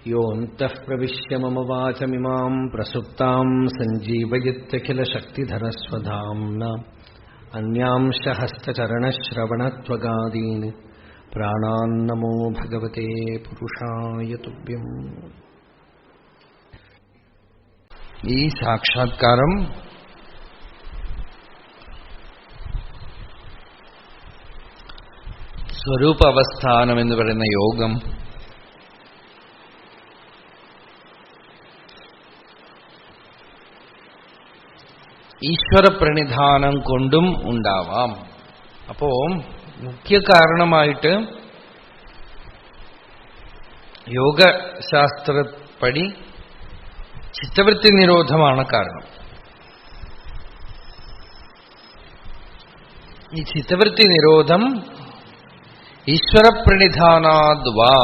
योऽन्तः प्रविश्य मम वाचमिमां प्रसुप्तां सञ्जीवयत्यखिलशक्तिधरस्वधाम्ना अन्यांश हस्तचरणश्रवणत्वगादीन् प्राणान्नमो भगवते पुरुषाय तुभ्यम्. ഈ സാക്ഷാത്കാരം സ്വരൂപാവസ്ഥാനം എന്ന് പറയുന്ന യോഗം ഈശ്വരപ്രണിധാനം കൊണ്ടും ഉണ്ടാവാം. അപ്പോ മുഖ്യ കാരണമായിട്ട് യോഗശാസ്ത്രപ്പടി ചിത്തവൃത്തി നിരോധമാണ് കാരണം. ഈ ചിത്തവൃത്തി നിരോധം ഈശ്വരപ്രണിധാനാദ്വാ,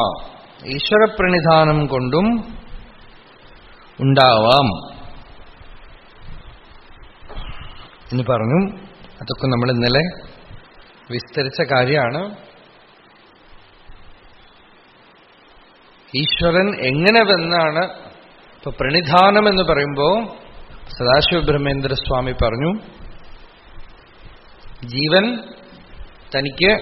ഈശ്വരപ്രണിധാനം കൊണ്ടും ഉണ്ടാവാം എന്ന് പറഞ്ഞു. അതൊക്കെ നമ്മൾ ഇന്നലെ വിസ്തരിച്ച കാര്യമാണ്. ഈശ്വരൻ എങ്ങനെ വന്നാണ്? ഇപ്പൊ പ്രണിധാനം എന്ന് പറയുമ്പോൾ സദാശിവ ബ്രഹ്മേന്ദ്രസ്വാമി പറഞ്ഞു, ജീവൻ തനിക്ക്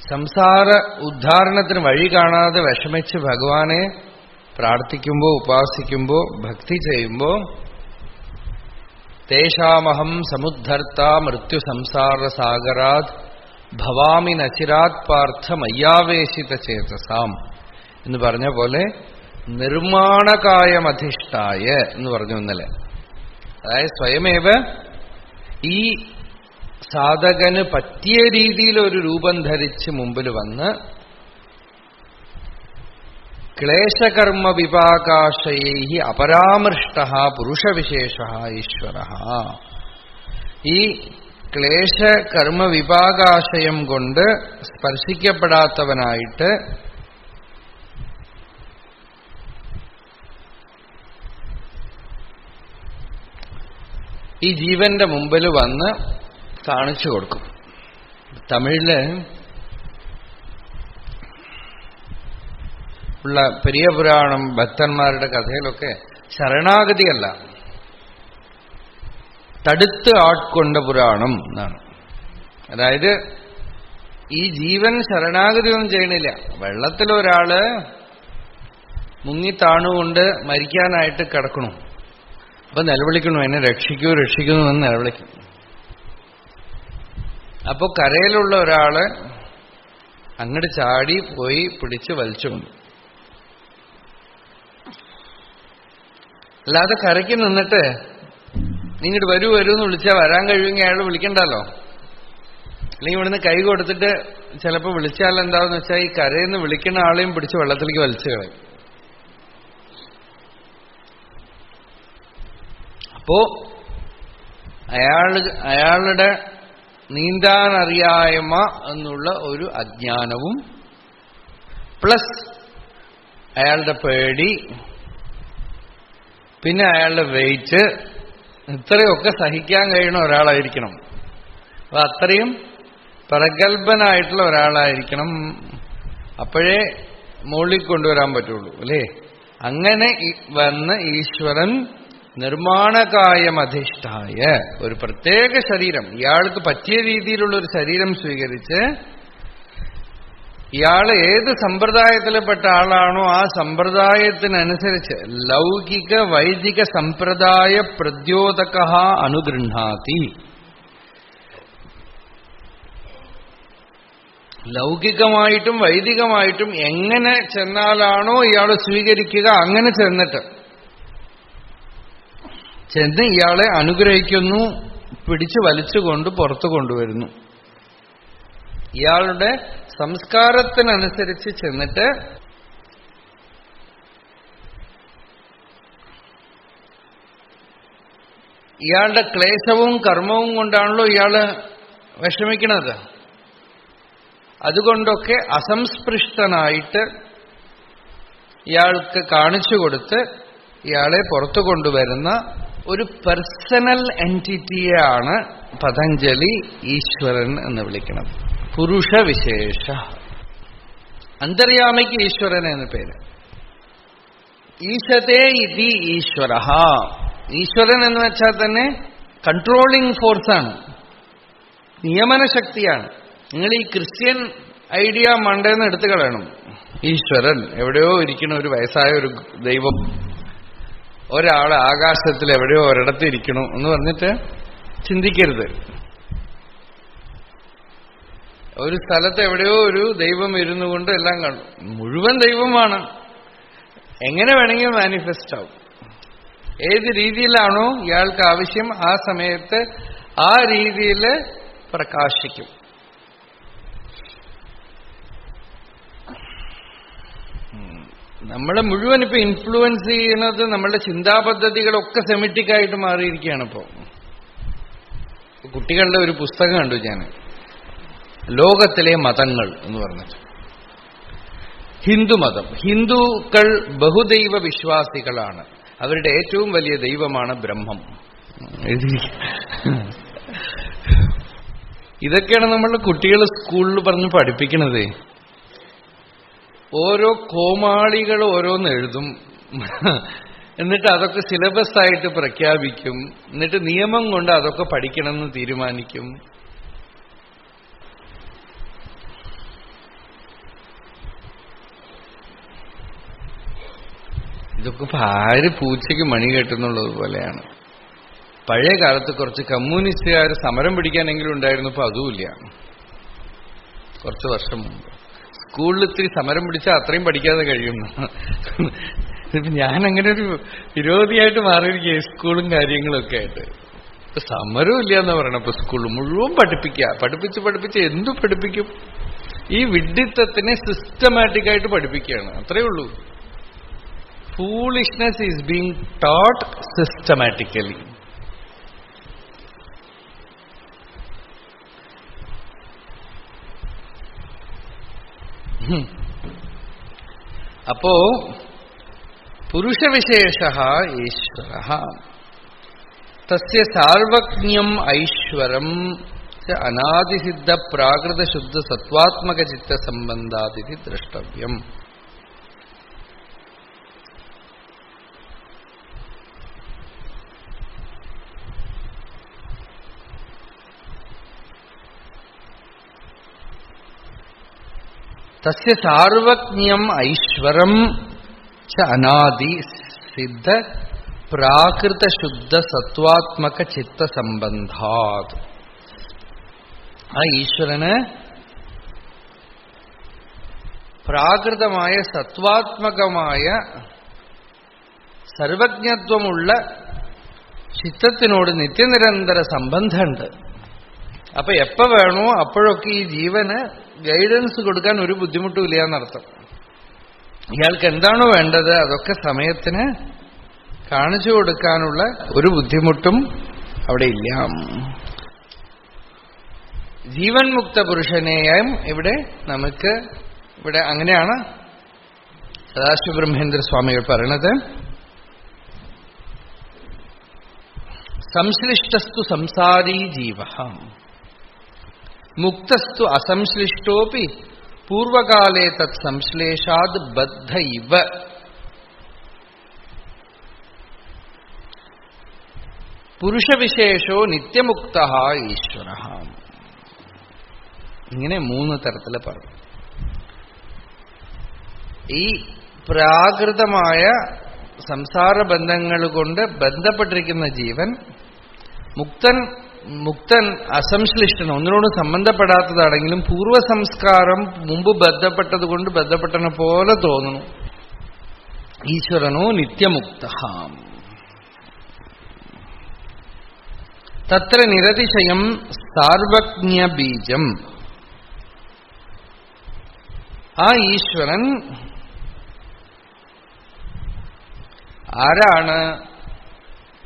സംസാര ഉദ്ധാരണത്തിന് വഴി കാണാതെ വിഷമിച്ച് ഭഗവാനെ പ്രാർത്ഥിക്കുമ്പോൾ, ഉപാസിക്കുമ്പോൾ, ഭക്തി ചെയ്യുമ്പോൾ തേഷാമഹം സമുദ്ധർത്ത മൃത്യു സംസാര സാഗരാത് ഭവാമി നചിരാത് പാർത്ഥ മയ്യാവേശിത ചേതസാം എന്ന് പറഞ്ഞ പോലെ നിർമ്മാണകായമധിഷ്ഠായ എന്ന് പറഞ്ഞു ഇന്നലെ. അതായത് സ്വയമേവ ഈ സാധകന് പറ്റിയ രീതിയിൽ ഒരു രൂപം ധരിച്ച് മുമ്പിൽ വന്ന് ക്ലേശകർമ്മ വിപാകാശയൈ അപരാമൃഷ്ട പുരുഷവിശേഷ ഈശ്വര. ഈ ക്ലേശകർമ്മ വിപാകാശയം കൊണ്ട് സ്പർശിക്കപ്പെടാത്തവനായിട്ട് ഈ ജീവന്റെ മുമ്പിൽ വന്ന് കാണിച്ചു കൊടുക്കും. തമിഴില് ഉള്ള പെരിയ പുരാണം ഭക്തന്മാരുടെ കഥയിലൊക്കെ ശരണാഗതിയല്ല, തടുത്ത് ആട്കൊണ്ട പുരാണം എന്നാണ്. അതായത് ഈ ജീവൻ ശരണാഗതിയൊന്നും ചെയ്യണില്ല. വെള്ളത്തിലൊരാള് മുങ്ങിത്താണുകൊണ്ട് മരിക്കാനായിട്ട് കിടക്കണു. അപ്പൊ നിലവിളിക്കണു, എന്നെ രക്ഷിക്കൂ രക്ഷിക്കുന്നു എന്ന് നിലവിളിക്കും. അപ്പൊ കരയിലുള്ള ഒരാള് അങ്ങോട്ട് ചാടി പോയി പിടിച്ച് വലിച്ചുകൊണ്ടു. അല്ലാതെ കരയ്ക്ക് നിന്നിട്ട് നിങ്ങോട്ട് വരൂ വരൂ എന്ന് വിളിച്ചാൽ വരാൻ കഴിയുമെങ്കിൽ അയാൾ വിളിക്കണ്ടല്ലോ. അല്ലെങ്കിൽ ഇവിടുന്ന് കൈ കൊടുത്തിട്ട് ചിലപ്പോൾ വിളിച്ചാൽ എന്താണെന്ന് വെച്ചാൽ ഈ കരയെന്ന് വിളിക്കുന്ന ആളെയും പിടിച്ച് വെള്ളത്തിലേക്ക് വലിച്ചു കളയും. അപ്പോ അയാളുടെ നീന്താനറിയായ്മ എന്നുള്ള ഒരു അജ്ഞാനവും പ്ലസ് അയാളുടെ പേടി, പിന്നെ അയാളുടെ വെയിറ്റ്, ഇത്രയൊക്കെ സഹിക്കാൻ കഴിയുന്ന ഒരാളായിരിക്കണം. അപ്പൊ അത്രയും പ്രഗത്ഭനായിട്ടുള്ള ഒരാളായിരിക്കണം. അപ്പോഴേ മുകളിൽ കൊണ്ടുവരാൻ പറ്റുള്ളൂ അല്ലേ? അങ്ങനെ വന്ന് ഈശ്വരൻ നിർമ്മാണകായമധിഷ്ഠായ ഒരു പ്രത്യേക ശരീരം, ഇയാൾക്ക് പറ്റിയ രീതിയിലുള്ള ഒരു ശരീരം സ്വീകരിച്ച് ഇയാൾ ഏത് സമ്പ്രദായത്തിൽപ്പെട്ട ആളാണോ ആ സമ്പ്രദായത്തിനനുസരിച്ച് ലൗകിക വൈദിക സമ്പ്രദായ പ്രദ്യോതക അനുഗൃഹാതി. ലൗകികമായിട്ടും വൈദികമായിട്ടും എങ്ങനെ ചെന്നാലാണോ ഇയാൾ സ്വീകരിക്കുക അങ്ങനെ ചെന്ന് ഇയാളെ അനുഗ്രഹിക്കുന്നു, പിടിച്ചു വലിച്ചുകൊണ്ട് പുറത്തു കൊണ്ടുവരുന്നു. ഇയാളുടെ സംസ്കാരത്തിനനുസരിച്ച് ചെന്നിട്ട് ഇയാളുടെ ക്ലേശവും കർമ്മവും കൊണ്ടാണല്ലോ ഇയാള് വിഷമിക്കുന്നത്. അതുകൊണ്ടൊക്കെ അസംസ്പൃഷ്ടനായിട്ട് ഇയാൾക്ക് കാണിച്ചു കൊടുത്ത് ഇയാളെ പുറത്തു കൊണ്ടുവരുന്ന ഒരു പേഴ്സണൽ എൻറ്റിറ്റിയാണ് പതഞ്ജലി ഈശ്വരൻ എന്ന് വിളിക്കുന്നത്. പുരുഷവിശേഷ. അന്തര്യാമിക്ക് ഈശ്വരൻ എന്ന് പേര്. ഈശതേ ഇതി ഈശ്വര. ഈശ്വരൻ എന്ന് വെച്ചാൽ തന്നെ കൺട്രോളിംഗ് ഫോഴ്സാണ്, നിയമന ശക്തിയാണ്. നിങ്ങൾ ഈ ക്രിസ്ത്യൻ ഐഡിയ മണ്ടേന്ന് എടുത്തു കളയണം. ഈശ്വരൻ എവിടെയോ ഇരിക്കണ ഒരു വയസ്സായ ഒരു ദൈവം, ഒരാള് ആകാശത്തിൽ എവിടെയോ ഒരിടത്ത് ഇരിക്കണു എന്ന് പറഞ്ഞിട്ട് ചിന്തിക്കരുത്. ഒരു സ്ഥലത്ത് എവിടെയോ ഒരു ദൈവം ഇരുന്നു കൊണ്ട് എല്ലാം കാണും. മുഴുവൻ ദൈവമാണ്. എങ്ങനെ വേണമെങ്കിൽ മാനിഫെസ്റ്റ് ആവും. ഏത് രീതിയിലാണോ ഇയാൾക്ക് ആവശ്യം ആ സമയത്ത് ആ രീതിയിൽ പ്രകാശിക്കും. നമ്മളെ മുഴുവൻ ഇപ്പൊ ഇൻഫ്ലുവൻസ് ചെയ്യുന്നത് നമ്മളുടെ ചിന്താപദ്ധതികളൊക്കെ സെമിറ്റിക്കായിട്ട് മാറിയിരിക്കുകയാണ്. ഇപ്പോ കുട്ടികളുടെ ഒരു പുസ്തകം കണ്ടു ഞാൻ, ലോകത്തിലെ മതങ്ങൾ എന്ന് പറഞ്ഞിട്ട്. ഹിന്ദുമതം, ഹിന്ദുക്കൾ ബഹുദൈവ വിശ്വാസികളാണ്, അവരുടെ ഏറ്റവും വലിയ ദൈവമാണ് ബ്രഹ്മം. ഇതൊക്കെയാണ് നമ്മളുടെ കുട്ടികൾ സ്കൂളിൽ പറഞ്ഞ് പഠിപ്പിക്കണത്. ഓരോ കോമാളികൾ ഓരോന്ന് എഴുതും, എന്നിട്ട് അതൊക്കെ സിലബസ് ആയിട്ട് പ്രഖ്യാപിക്കും, എന്നിട്ട് നിയമം കൊണ്ട് അതൊക്കെ പഠിക്കണമെന്ന് തീരുമാനിക്കും. ഇതൊക്കെ ആര് പൂച്ചയ്ക്ക് മണി കെട്ടുന്നുള്ളത് പോലെയാണ്. പഴയ കാലത്ത് കുറച്ച് കമ്മ്യൂണിസ്റ്റുകാർ സമരം പിടിക്കാനെങ്കിലും ഉണ്ടായിരുന്നു, ഇപ്പൊ അതുമില്ല. കുറച്ച് വർഷം മുമ്പ് സ്കൂളിൽ ഇത്തിരി സമരം പിടിച്ചാൽ അത്രയും പഠിക്കാതെ കഴിയുന്നു. ഞാനങ്ങനെ ഒരു വിരോധിയായിട്ട് മാറിയിരിക്കുക സ്കൂളും കാര്യങ്ങളൊക്കെ ആയിട്ട്. ഇപ്പൊ സമരവും ഇല്ല എന്ന് പറയണം. ഇപ്പൊ സ്കൂളിൽ മുഴുവൻ പഠിപ്പിക്കുക, പഠിപ്പിച്ച് എന്തു പഠിപ്പിക്കും? ഈ വിഡ്ഢിത്തത്തിനെ സിസ്റ്റമാറ്റിക്കായിട്ട് പഠിപ്പിക്കുകയാണ്, അത്രേ ഉള്ളൂ. Foolishness is being taught systematically. അപ്പോ പുരുഷവിശേഷഃ ഈശ്വരഃ തസ്യ സാർവജ്ഞം ഐശ്വരം ച അനാദിസിദ്ധ പ്രാകൃതശുദ്ധ സത്വാത്മക ചിത്ത സംബന്ധാദിതി ദ്രഷ്ടവ്യം. തസ്യ സാർവജ്ഞം ഐശ്വരം ച അനാദി സിദ്ധ പ്രാകൃതശുദ്ധ സത്വാത്മക ചിത്ത സംബന്ധാത്. ആ ഈശ്വരന് പ്രാകൃതമായ സത്വാത്മകമായ സർവജ്ഞത്വമുള്ള ചിത്തത്തിനോട് നിത്യനിരന്തര സംബന്ധമുണ്ട്. അപ്പൊ എപ്പോ വേണോ അപ്പോഴൊക്കെ ഈ ജീവന് ഗൈഡൻസ് കൊടുക്കാൻ ഒരു ബുദ്ധിമുട്ടുമില്ല എന്നർത്ഥം. ഇയാൾക്ക് എന്താണോ വേണ്ടത് അതൊക്കെ സമയത്തിന് കാണിച്ചു കൊടുക്കാനുള്ള ഒരു ബുദ്ധിമുട്ടും അവിടെ ഇല്ല. ജീവൻ മുക്ത പുരുഷനെയും ഇവിടെ നമുക്ക് ഇവിടെ അങ്ങനെയാണ് സദാശിവ ബ്രഹ്മേന്ദ്ര സ്വാമികൾ പറയണത്. സംശ്ലിഷ്ടസ്തു സംസാരീ ജീവ മുക്തസ്തു അസംശ്ലിഷ്ടോപി പൂർവകാലേ തത് സംശ്ലേഷാത് ബദ്ധ ഇവ. പുരുഷവിശേഷോ നിത്യമുക്ത ഈശ്വര. ഇങ്ങനെ മൂന്ന് തരത്തിൽ പറഞ്ഞു. ഈ പ്രാകൃതമായ സംസാര ബന്ധങ്ങൾ കൊണ്ട് ബന്ധപ്പെട്ടിരിക്കുന്ന ജീവൻ മുക്തൻ അസംശ്ലിഷ്ടൻ, ഒന്നിനോടും സംബന്ധപ്പെടാത്തതാണെങ്കിലും പൂർവ്വ സംസ്കാരം മുമ്പ് ബന്ധപ്പെട്ടതുകൊണ്ട് ബന്ധപ്പെട്ടനെ പോലെ തോന്നുന്നു. ഈശ്വരനോ നിത്യമുക്ത. തത്ര നിരതിശയം സാർവജ്ഞബീജം. ആ ഈശ്വരൻ ആരാണ്?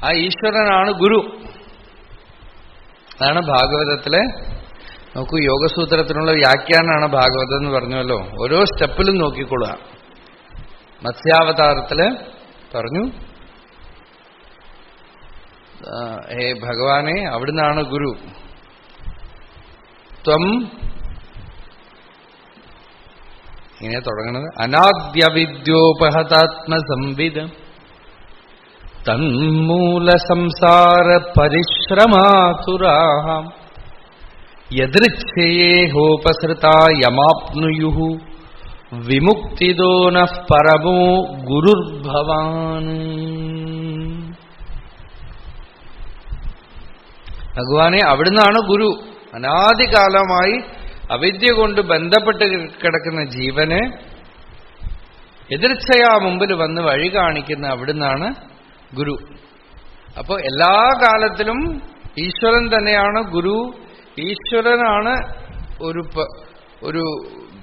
ആ ഈശ്വരനാണ് ഗുരു. അതാണ് ഭാഗവതത്തിലെ നോക്കൂ, യോഗസൂത്രത്തിനുള്ള വ്യാഖ്യാനാണ് ഭാഗവതം എന്ന് പറഞ്ഞല്ലോ. ഓരോ സ്റ്റെപ്പിലും നോക്കിക്കൊള്ളുക. മത്സ്യാവതാരത്തില് പറഞ്ഞു, ഹേ ഭഗവാനെ, അവിടുന്നാണ് ഗുരു. ത്വം ഇങ്ങനെ തുടങ്ങുന്നത്. അനാദ്യവിദ്യോപഹതാത്മസംവിദം തന്മൂല സംസാര പരിശ്രമാതുരാഹം യദൃച്ഛയേഹോപസൃതാ യമാപ്നുയുഃ വിമുക്തിദോ നഃ പരമോ ഗുരുർഭവാൻ. ഭഗവാനെ അവിടുന്നാണ് ഗുരു. അനാദികാലമായി അവിദ്യ കൊണ്ട് ബന്ധപ്പെട്ട് കിടക്കുന്ന ജീവന് എതിർച്ഛയാ മുമ്പിൽ വന്ന് വഴി കാണിക്കുന്ന അവിടുന്നാണ് ഗുരു. അപ്പോ എല്ലാ കാലത്തിലും ഈശ്വരൻ തന്നെയാണ് ഗുരു. ഈശ്വരനാണ് ഒരു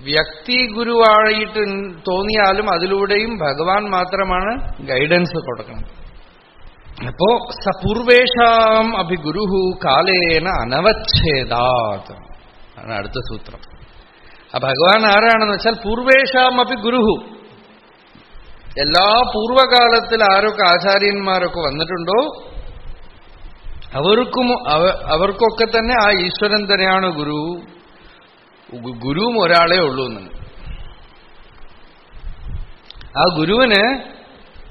വ്യക്തി ഗുരുവായിട്ട് തോന്നിയാലും അതിലൂടെയും ഭഗവാൻ മാത്രമാണ് ഗൈഡൻസ് കൊടുക്കുന്നത്. അപ്പോ സപൂർവേഷാം അഭി ഗുരുഹു കാലേന അനവച്ഛേദാത് ആണ് അടുത്ത സൂത്രം. ആ ഭഗവാൻ ആരാണെന്ന് വെച്ചാൽ പൂർവേഷാം അഭി ഗുരുഹു. എല്ലാ പൂർവകാലത്തിൽ ആരൊക്കെ ആചാര്യന്മാരൊക്കെ വന്നിട്ടുണ്ടോ അവർക്കൊക്കെ തന്നെ ആ ഈശ്വരൻ തന്നെയാണ് ഗുരു. ഗുരുവും ഒരാളേ ഉള്ളൂ എന്ന്. ആ ഗുരുവിന്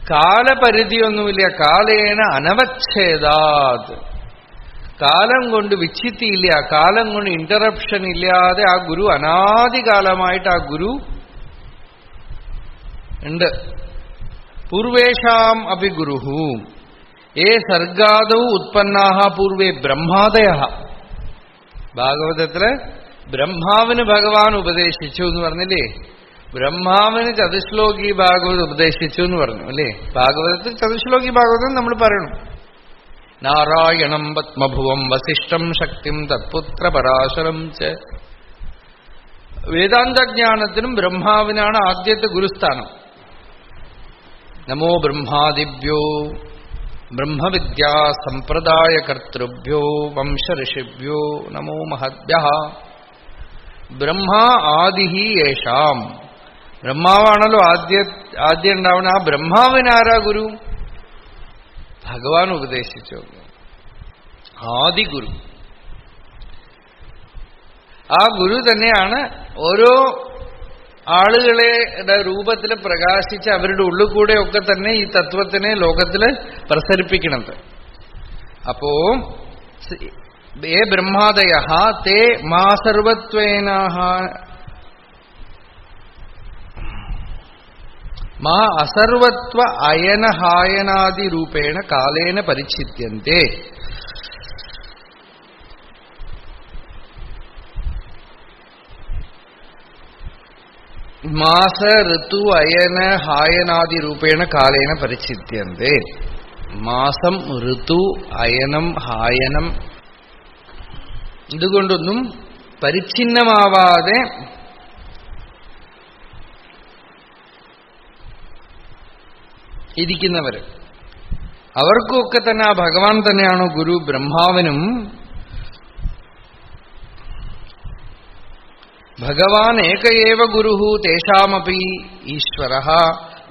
കാലപരിധിയൊന്നുമില്ല. കാലേന അനവച്ഛേദാത്. കാലം കൊണ്ട് വിച്ഛിത്തിയില്ല, കാലം കൊണ്ട് ഇന്ററപ്ഷൻ ഇല്ലാതെ ആ ഗുരു അനാദികാലമായിട്ട് ആ ഗുരു ഉണ്ട്. പൂർവേഷാം അഭി ഗുരുഹു ഏ സർഗാദൗ ഉത്പന്നാഹ പൂർവേ ബ്രഹ്മാദയ. ഭാഗവതത്തില് ബ്രഹ്മാവിന് ഭഗവാൻ ഉപദേശിച്ചു എന്ന് പറഞ്ഞില്ലേ? ബ്രഹ്മാവിന് ചതുശ്ലോകി ഭാഗവത് ഉപദേശിച്ചു എന്ന് പറഞ്ഞു അല്ലേ? ഭാഗവതത്തിൽ ചതുശ്ലോകി ഭാഗവതം നമ്മൾ പറയണം. നാരായണം പത്മഭുവം വസിഷ്ഠം ശക്തിം തത്പുത്ര പരാശരം ച. വേദാന്തജ്ഞാനത്തിനും ബ്രഹ്മാവിനാണ് ആദ്യത്തെ ഗുരുസ്ഥാനം. നമോ ബ്രഹ്മാദിഭ്യോ ബ്രഹ്മവിദ്യാ സമ്പ്രദായ കർത്തൃഭ്യോ വംശഋഷിഭ്യോ നമോ മഹദ്ഭ്യഃ. ബ്രഹ്മാ ആദിഹി യേഷാം. ബ്രഹ്മാവാണല്ലോ ആദ്യം ഉണ്ടാവുന്ന. ആ ബ്രഹ്മാവിനാരാ ഗുരു? ഭഗവാൻ ഉപദേശിച്ചു. ആദിഗുരു. ആ ഗുരു തന്നെയാണ് ഓരോ ആളുകളുടെ രൂപത്തിൽ പ്രകാശിച്ച് അവരുടെ ഉള്ളിൽ കൂടെയൊക്കെ തന്നെ ഈ തത്വത്തിനെ ലോകത്തില് പ്രസരിപ്പിക്കണത്. അപ്പോ ഏ ബ്രഹ്മാദയ തേ മാ സർവത്വേന മാ അസർവത്വ അയനഹായനാദിരൂപേണ കാലേന പരിച്ഛിദ്യന്തെ. മാസ ഋതു അയന ഹായനാദിരൂപേണ കാലേന പരിച്ഛിദ്യന്തെ. മാസം, ഋതു, അയനം, ഹായനം ഇതുകൊണ്ടൊന്നും പരിച്ഛിന്നമാവാതെ ഇരിക്കുന്നവര്, അവർക്കൊക്കെ തന്നെ ആ ഭഗവാൻ തന്നെയാണ് ഗുരു. ബ്രഹ്മാവിനും ഭഗവാൻ ഏകയേവ ഗുരുഹു തേഷാമപി ഈശ്വരഃ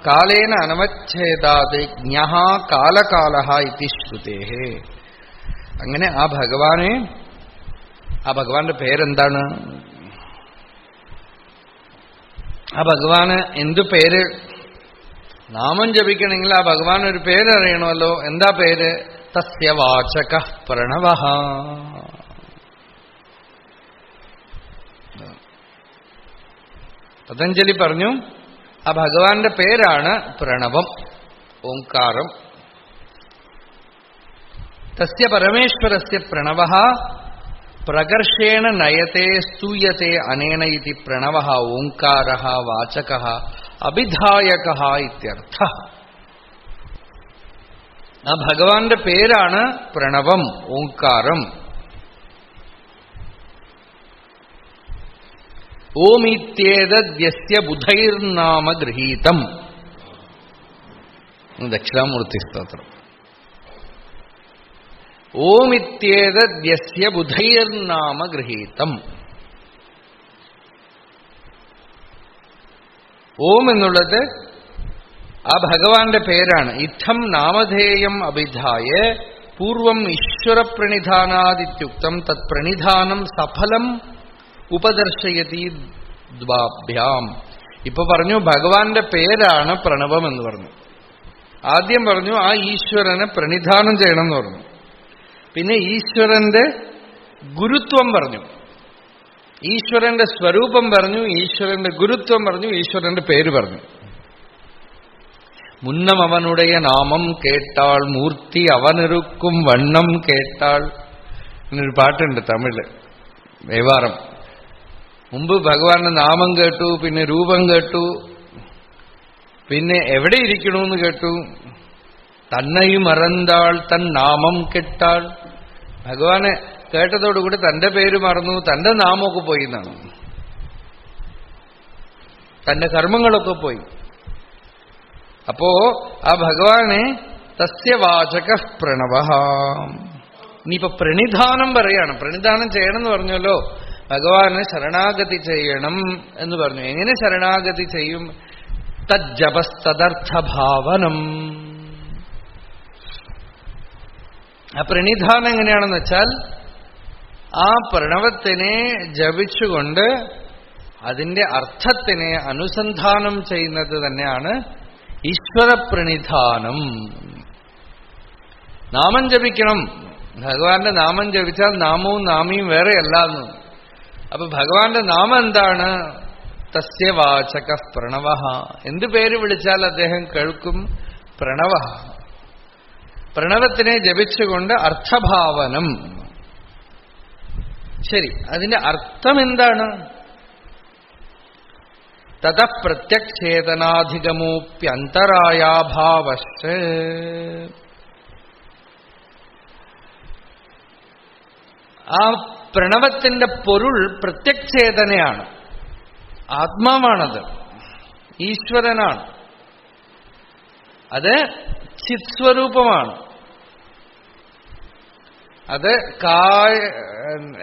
കാലേന അനവച്ഛേദാത് ജ്ഞഃ കാലകാലഃ ഇതി ശ്രുതേഃ. അങ്ങനെ ആ ഭഗവാന്റെ പേരെന്താണ്? ആ ഭഗവാന് എന്തു പേര്? നാമം ജപിക്കണമെങ്കിൽ ആ ഭഗവാൻ ഒരു പേരറിയണമല്ലോ. എന്താ പേര്? തസ്യ വാചകഃ പ്രണവഃ. പതഞ്ജലി പറഞ്ഞു ആ ഭഗവാന്റെ പേരാണ് പ്രണവം, ഓംകാരം. തസ്യ പരമേശ്വരസ്യ പ്രണവഃ പ്രകർഷേണ നയത്തെ സ്തൂയത്തെ അനേന ഇതി പ്രണവഃ ഓംകാരഃ വാചകഃ അഭിധായകഃ ഇത്യർത്ഥഃ. ആ ഭഗവാന്റെ പേരാണ് പ്രണവം, ഓംകാരം. ഓമിത്യേതദ്യസ്യ ബുധൈർനാമ ഗൃഹീതം. ദക്ഷിണാമൂർത്തി സ്തോത്രം. ഓമിത്യേതദ്യസ്യ ബുധൈർനാമ ഗൃഹീതം. ഓം എന്നുള്ളത് ആ ഭഗവാന്റെ പേരാണ്. ഇത്തം നാമധേയം അഭിധായ പൂർവം ഈശ്വരപ്രണിധാനാദിത്യുക്തം തത് പ്രണിധാനം സഫലം ഉപദർശയതി ദ്വാഭ്യാം. ഇപ്പൊ പറഞ്ഞു ഭഗവാന്റെ പേരാണ് പ്രണവം എന്ന് പറഞ്ഞു. ആദ്യം പറഞ്ഞു ആ ഈശ്വരനെ പ്രണിധാനം ചെയ്യണം എന്ന് പറഞ്ഞു. പിന്നെ ഈശ്വരന്റെ ഗുരുത്വം പറഞ്ഞു, ഈശ്വരന്റെ സ്വരൂപം പറഞ്ഞു, ഈശ്വരന്റെ ഗുരുത്വം പറഞ്ഞു, ഈശ്വരന്റെ പേര് പറഞ്ഞു. മുന്നം അവനുடைய നാമം കേട്ടാൾ മൂർത്തി അവനിറുക്കും വണ്ണം കേട്ടാൾ എന്നൊരു പാട്ടുണ്ട് തമിഴില്, ദേവാരം. മുമ്പ് ഭഗവാന്റെ നാമം കേട്ടു, പിന്നെ രൂപം കേട്ടു, പിന്നെ എവിടെ ഇരിക്കണമെന്ന് കേട്ടു. തന്നെയും മറന്നാൾ തൻ നാമം കെട്ടാൾ. ഭഗവാനെ കേട്ടതോടുകൂടി തന്റെ പേര് മറന്നു, തന്റെ നാമമൊക്കെ പോയി എന്നാണ്, തന്റെ കർമ്മങ്ങളൊക്കെ പോയി. അപ്പോ ആ ഭഗവാനെ തസ്യവാചക പ്രണവ. ഇനിയിപ്പോ പ്രണിധാനം പറയാണ്. പ്രണിധാനം ചെയ്യണം എന്ന് പറഞ്ഞല്ലോ, ഭഗവാനെ ശരണാഗതി ചെയ്യണം എന്ന് പറഞ്ഞു. എങ്ങനെ ശരണാഗതി ചെയ്യും? തജ്ജപസ്തദർത്ഥഭാവനം. ആ പ്രണിധാനം എങ്ങനെയാണെന്ന് വെച്ചാൽ ആ പ്രണവത്തിനെ ജപിച്ചുകൊണ്ട് അതിന്റെ അർത്ഥത്തിനെ അനുസന്ധാനം ചെയ്യുന്നത് തന്നെയാണ് ഈശ്വരപ്രണിധാനം. നാമം ജപിക്കണം. ഭഗവാന്റെ നാമം ജപിച്ചാൽ നാമവും നാമിയും വേറെയല്ല എന്ന്. അപ്പൊ ഭഗവാന്റെ നാമം എന്താണ്? തസ്യവാചക പ്രണവ. എന്ത് പേര് വിളിച്ചാൽ അദ്ദേഹം കേൾക്കും? പ്രണവ. പ്രണവത്തിനെ ജപിച്ചുകൊണ്ട് അർത്ഥഭാവനം. ശരി, അതിന്റെ അർത്ഥം എന്താണ്? തത പ്രത്യക്ഷേതനാധിഗമോപ്യന്തരായാഭാവശ്ച. ആ പ്രണവത്തിന്റെ പൊരുൾ പ്രത്യക്ഷേതനയാണ്, ആത്മാവാണത്, ഈശ്വരനാണ്. അത് ചിത്സ്വരൂപമാണ്. അത്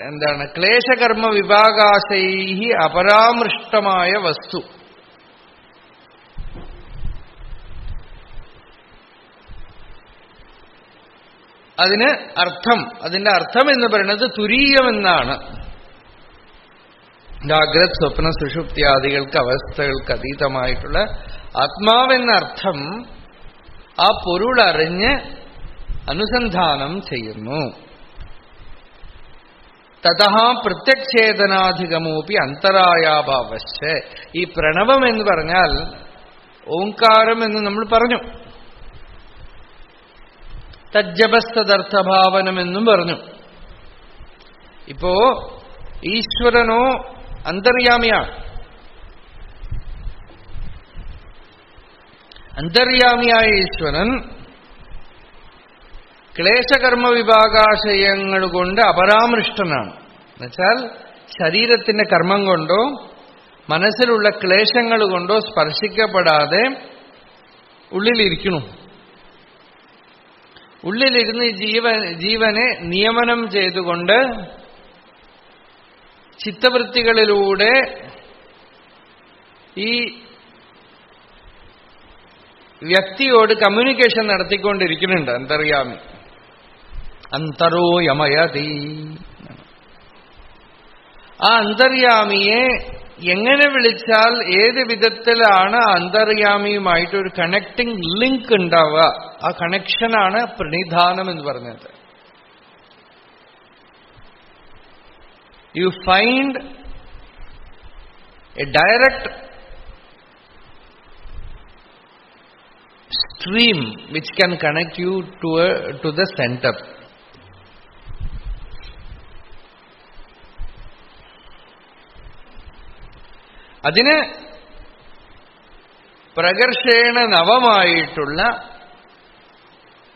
എന്താണ്? ക്ലേശകർമ്മ വിഭാഗാശൈഹി അപരാമൃഷ്ടമായ വസ്തു. അതിന് അർത്ഥം, അതിന്റെ അർത്ഥം എന്ന് പറയുന്നത് തുരീയമെന്നാണ്. ജാഗ്രത് സ്വപ്ന സുഷുപ്തിയാദികൾക്ക് അവസ്ഥകൾക്ക് അതീതമായിട്ടുള്ള ആത്മാവെന്ന അർത്ഥം ആ പൊരുളറിഞ്ഞ് അനുസന്ധാനം ചെയ്യുന്നു. തതഃ പ്രത്യക്ഷേതനാധിഗമോപി അന്തരായാഭാവശ്ച. ഈ പ്രണവം എന്ന് പറഞ്ഞാൽ ഓംകാരം എന്ന് നമ്മൾ പറഞ്ഞു, തജ്ജപസ്തദർത്ഥഭാവനമെന്നും പറഞ്ഞു. ഇപ്പോ ഈശ്വരനോ അന്തര്യാമിയാണ്. അന്തര്യാമിയായ ഈശ്വരൻ ക്ലേശകർമ്മ വിഭാഗാശയങ്ങൾ കൊണ്ട് അപരാമൃഷ്ടനാണ്. എന്നുവെച്ചാൽ ശരീരത്തിന്റെ കർമ്മം കൊണ്ടോ മനസ്സിലുള്ള ക്ലേശങ്ങൾ കൊണ്ടോ സ്പർശിക്കപ്പെടാതെ ഉള്ളിലിരിക്കണു. ഉള്ളിലിരുന്ന് ജീവനെ നിയമനം ചെയ്തുകൊണ്ട് ചിത്തവൃത്തികളിലൂടെ ഈ വ്യക്തിയോട് കമ്മ്യൂണിക്കേഷൻ നടത്തിക്കൊണ്ടിരിക്കുന്നുണ്ട് അന്തര്യാമി. അന്തരോ യമയതി. ആ അന്തര്യാമിയെ എങ്ങനെ വിളിച്ചാൽ ഏത് വിധത്തിലാണ് അന്തര്യാമിയുമായിട്ടൊരു കണക്ടിങ് ലിങ്ക് ഉണ്ടാവുക, ആ കണക്ഷനാണ് പ്രണിധാനം എന്ന് പറഞ്ഞത്. You find A direct stream which can connect you to the center. അതിന് പ്രകർഷേണ നവമായിട്ടുള്ള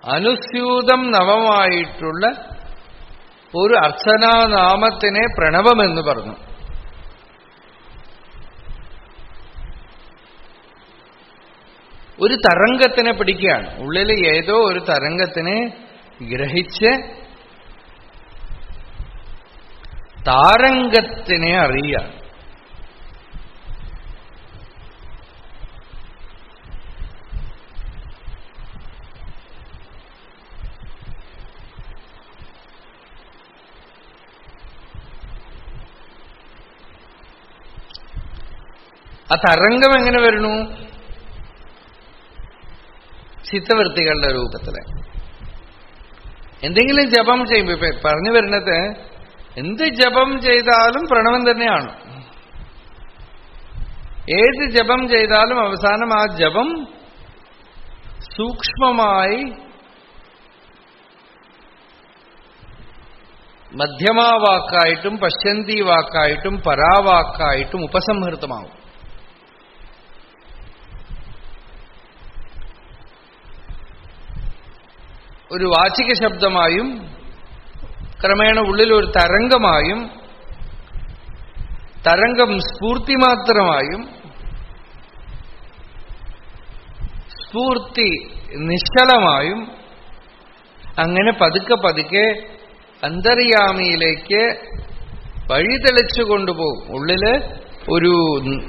അനുസ്യൂതം നവമായിട്ടുള്ള ഒരു അർച്ചനാനാമത്തിനെ പ്രണവമെന്ന് പറഞ്ഞു. ഒരു തരംഗത്തിനെ പിടിക്കുകയാണ്, ഉള്ളിൽ ഏതോ ഒരു തരംഗത്തിനെ ഗ്രഹിച്ച് താരംഗത്തിനെ അറിയുക. ആ തരംഗം എങ്ങനെ വരുന്നു? ചിത്തവൃത്തികളുടെ രൂപത്തില്. എന്തെങ്കിലും ജപം ചെയ്യുമ്പോ ഇപ്പൊ പറഞ്ഞു വരുന്നത്, എന്ത് ജപം ചെയ്താലും പ്രണവം തന്നെയാണ്. ഏത് ജപം ചെയ്താലും അവസാനം ആ ജപം സൂക്ഷ്മമായി മധ്യമാവാക്കായിട്ടും പശ്യന്തി വാക്കായിട്ടും പരാവാക്കായിട്ടും ഉപസംഹൃതമാവും. ഒരു വാചിക ശബ്ദമായും ക്രമേണ ഉള്ളിൽ ഒരു തരംഗമായും, തരംഗം സ്ഫൂർത്തി മാത്രമായും, സ്ഫൂർത്തി നിശ്ചലമായും, അങ്ങനെ പതുക്കെ പതുക്കെ അന്തര്യാമിയിലേക്ക് വഴി തെളിച്ചു കൊണ്ടുപോകും. ഉള്ളില്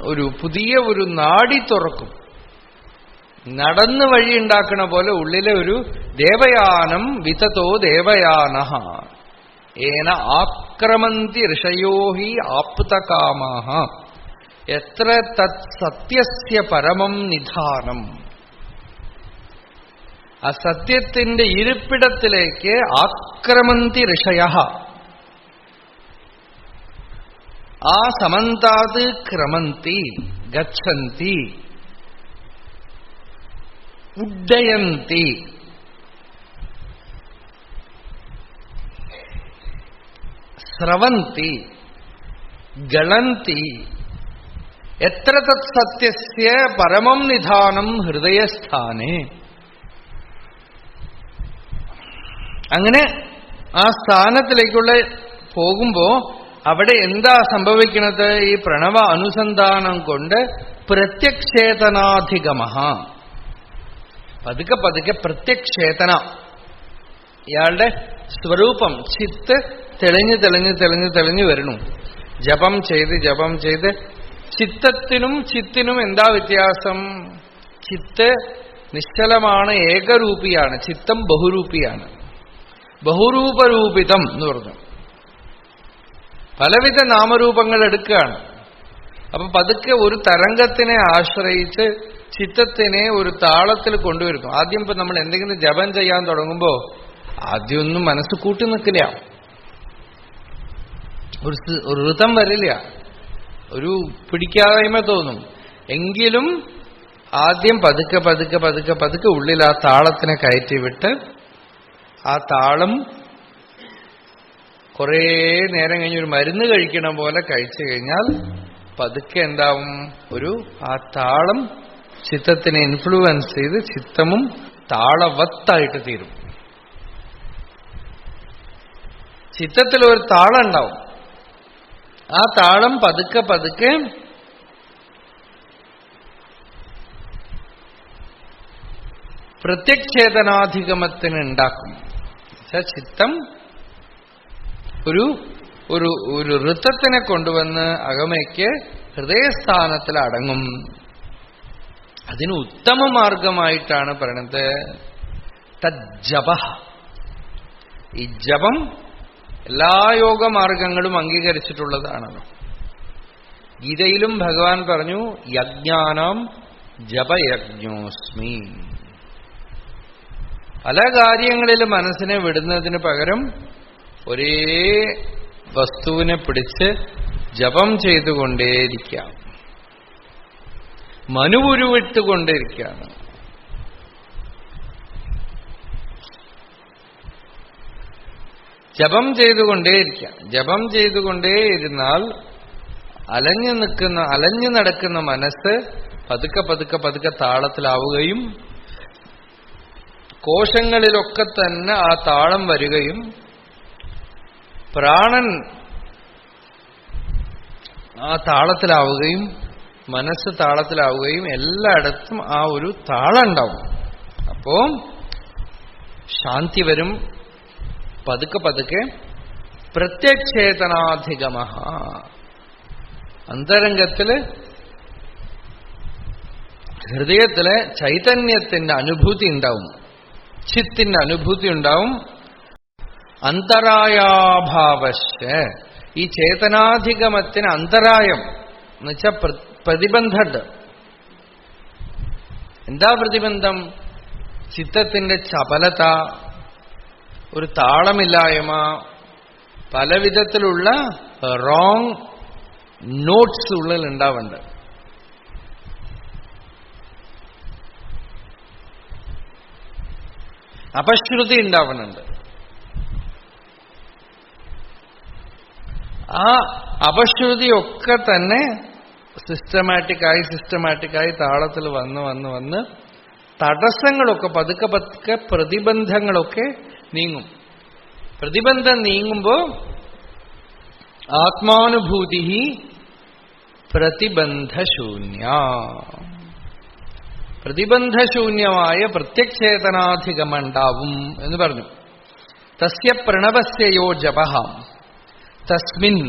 ഒരു പുതിയ ഒരു നാഡി തുറക്കും. നടന്ന് വഴി ഉണ്ടാക്കണ പോലെ ഉള്ളിലെ ഒരു ദേവയാനം വിതതോ ദേവയാനഃ ഏന ആക്രമന്തി ഋഷയോ ഹി ആപ്തകാമാഃ എത്ര തത് സത്യസ്യ പരമം നിധാനം. ആ സത്യത്തിന്റെ ഇരിപ്പിടത്തിലേക്ക് ആക്രമന്തി ഋഷയഃ, ആ സമന്താത് ക്രമന്തി ഗച്ഛന്തി ഉഡ്ഡയന്തി. സ്രവന്തി ഗളന്തി എത്ര തത് സത്യസ്യ പരമം നിധാനം ഹൃദയസ്ഥാനെ. അങ്ങനെ ആ സ്ഥാനത്തിലേക്കുള്ള പോകുമ്പോ അവിടെ എന്താ സംഭവിക്കുന്നത്? ഈ പ്രണവ അനുസന്ധാനം കൊണ്ട് പ്രത്യക്ഷേതനാധിഗമഃ, പതുക്കെ പതുക്കെ പ്രത്യക്ഷേതന, ഇയാളുടെ സ്വരൂപം ചിത്ത് തെളിഞ്ഞ് തെളിഞ്ഞ് തെളിഞ്ഞ് തെളിഞ്ഞു വരണു. ജപം ചെയ്ത് ചിത്തത്തിനും ചിത്തിനും എന്താ വ്യത്യാസം? ചിത്ത് നിശ്ചലമാണ്, ഏകരൂപിയാണ്. ചിത്തം ബഹുരൂപിയാണ്. ബഹുരൂപരൂപിതം എന്ന് പറഞ്ഞു. പലവിധ നാമരൂപങ്ങൾ എടുക്കുകയാണ്. അപ്പൊ പതുക്കെ ഒരു തരംഗത്തിനെ ആശ്രയിച്ച് ചിത്തത്തിനെ ഒരു താളത്തിൽ കൊണ്ടുവരുന്നു. ആദ്യം ഇപ്പൊ നമ്മൾ എന്തെങ്കിലും ജപം ചെയ്യാൻ തുടങ്ങുമ്പോ ആദ്യമൊന്നും മനസ്സ് കൂട്ടി നിൽക്കില്ല, ഒരു ഋതം വരില്ല, ഒരു പിടിക്കായ്മ തോന്നും. എങ്കിലും ആദ്യം പതുക്കെ പതുക്കെ പതുക്കെ പതുക്കെ ഉള്ളിൽ ആ താളത്തിനെ കയറ്റിവിട്ട് ആ താളം കുറേ നേരം കഴിഞ്ഞ് ഒരു മരുന്ന് കഴിക്കണ പോലെ കഴിച്ചു കഴിഞ്ഞാൽ പതുക്കെ എന്താവും? ആ താളം ചിത്തത്തിനെ ഇൻഫ്ലുവൻസ് ചെയ്ത് ചിത്തമും താളവത്തായിട്ട് തീരും. ചിത്തത്തിൽ ഒരു താളം ഉണ്ടാവും. ആ താളം പതുക്കെ പതുക്കെ പ്രത്യക്ഷേതനാധിഗമത്തിന് ഉണ്ടാക്കും. ചിത്തം ഒരു ഋത്തത്തിനെ കൊണ്ടുവന്ന് അകമയ്ക്ക് ഹൃദയസ്ഥാനത്തിൽ അടങ്ങും. അതിന് ഉത്തമ മാർഗമായിട്ടാണ് പറയണത് തജ്ജപ. ഈ ജപം എല്ലാ യോഗമാർഗങ്ങളും അംഗീകരിച്ചിട്ടുള്ളതാണല്ലോ. ഗീതയിലും ഭഗവാൻ പറഞ്ഞു യജ്ഞാനാം ജപയജ്ഞോസ്മി. പല കാര്യങ്ങളിൽ മനസ്സിനെ വിടുന്നതിന് പകരം ഒരേ വസ്തുവിനെ പിടിച്ച് ജപം ചെയ്തുകൊണ്ടേയിരിക്കാം, മനുവുരുവിട്ടുകൊണ്ടിരിക്കുകയാണ്. ജപം ചെയ്തുകൊണ്ടേയിരിക്കാം. ജപം ചെയ്തുകൊണ്ടേയിരുന്നാൽ അലഞ്ഞു നടക്കുന്ന മനസ്സ് പതുക്കെ പതുക്കെ പതുക്കെ താളത്തിലാവുകയും കോശങ്ങളിലൊക്കെ തന്നെ ആ താളം വരികയും പ്രാണൻ ആ താളത്തിലാവുകയും മനസ്സ് താളത്തിലാവുകയും എല്ലായിടത്തും ആ ഒരു താളം ഉണ്ടാവും. അപ്പോ ശാന്തി വരും. പതുക്കെ പതുക്കെ പ്രത്യക്ഷേതനാധിഗമ, അന്തരംഗത്തില് ഹൃദയത്തിലെ ചൈതന്യത്തിന്റെ അനുഭൂതി ഉണ്ടാവും, ചിത്തിന്റെ അനുഭൂതി ഉണ്ടാവും. അന്തരായാഭാവശ്യ, ഈ ചേതനാധിഗമത്തിന് അന്തരായം എന്നുവെച്ചാൽ പ്രതിബന്ധമുണ്ട്. എന്താ പ്രതിബന്ധം? ചിത്തത്തിന്റെ ചപലത, ഒരു താളമില്ലായ്മ, പലവിധത്തിലുള്ള റോങ് നോട്ട്സ് ഉള്ളിൽ ഉണ്ടാവുന്നുണ്ട്. അപശ്രുതി ഉണ്ടാവുന്നുണ്ട്. ആ അപശ്രുതിയൊക്കെ തന്നെ സിസ്റ്റമാറ്റിക്കായി താളത്തിൽ വന്ന് തടസ്സങ്ങളൊക്കെ പതുക്കെ പതുക്കെ പ്രതിബന്ധങ്ങളൊക്കെ നീങ്ങും. പ്രതിബന്ധം നീങ്ങുമ്പോ ആത്മാനുഭൂതി പ്രതിബന്ധശൂന്യ, പ്രതിബന്ധശൂന്യമായ പ്രത്യക്ഷേതനാധിഗമണ്ടാവും എന്ന് പറഞ്ഞു. തസ്യ പ്രണവസ്യയോ ജപഃ, തസ്മിൻ,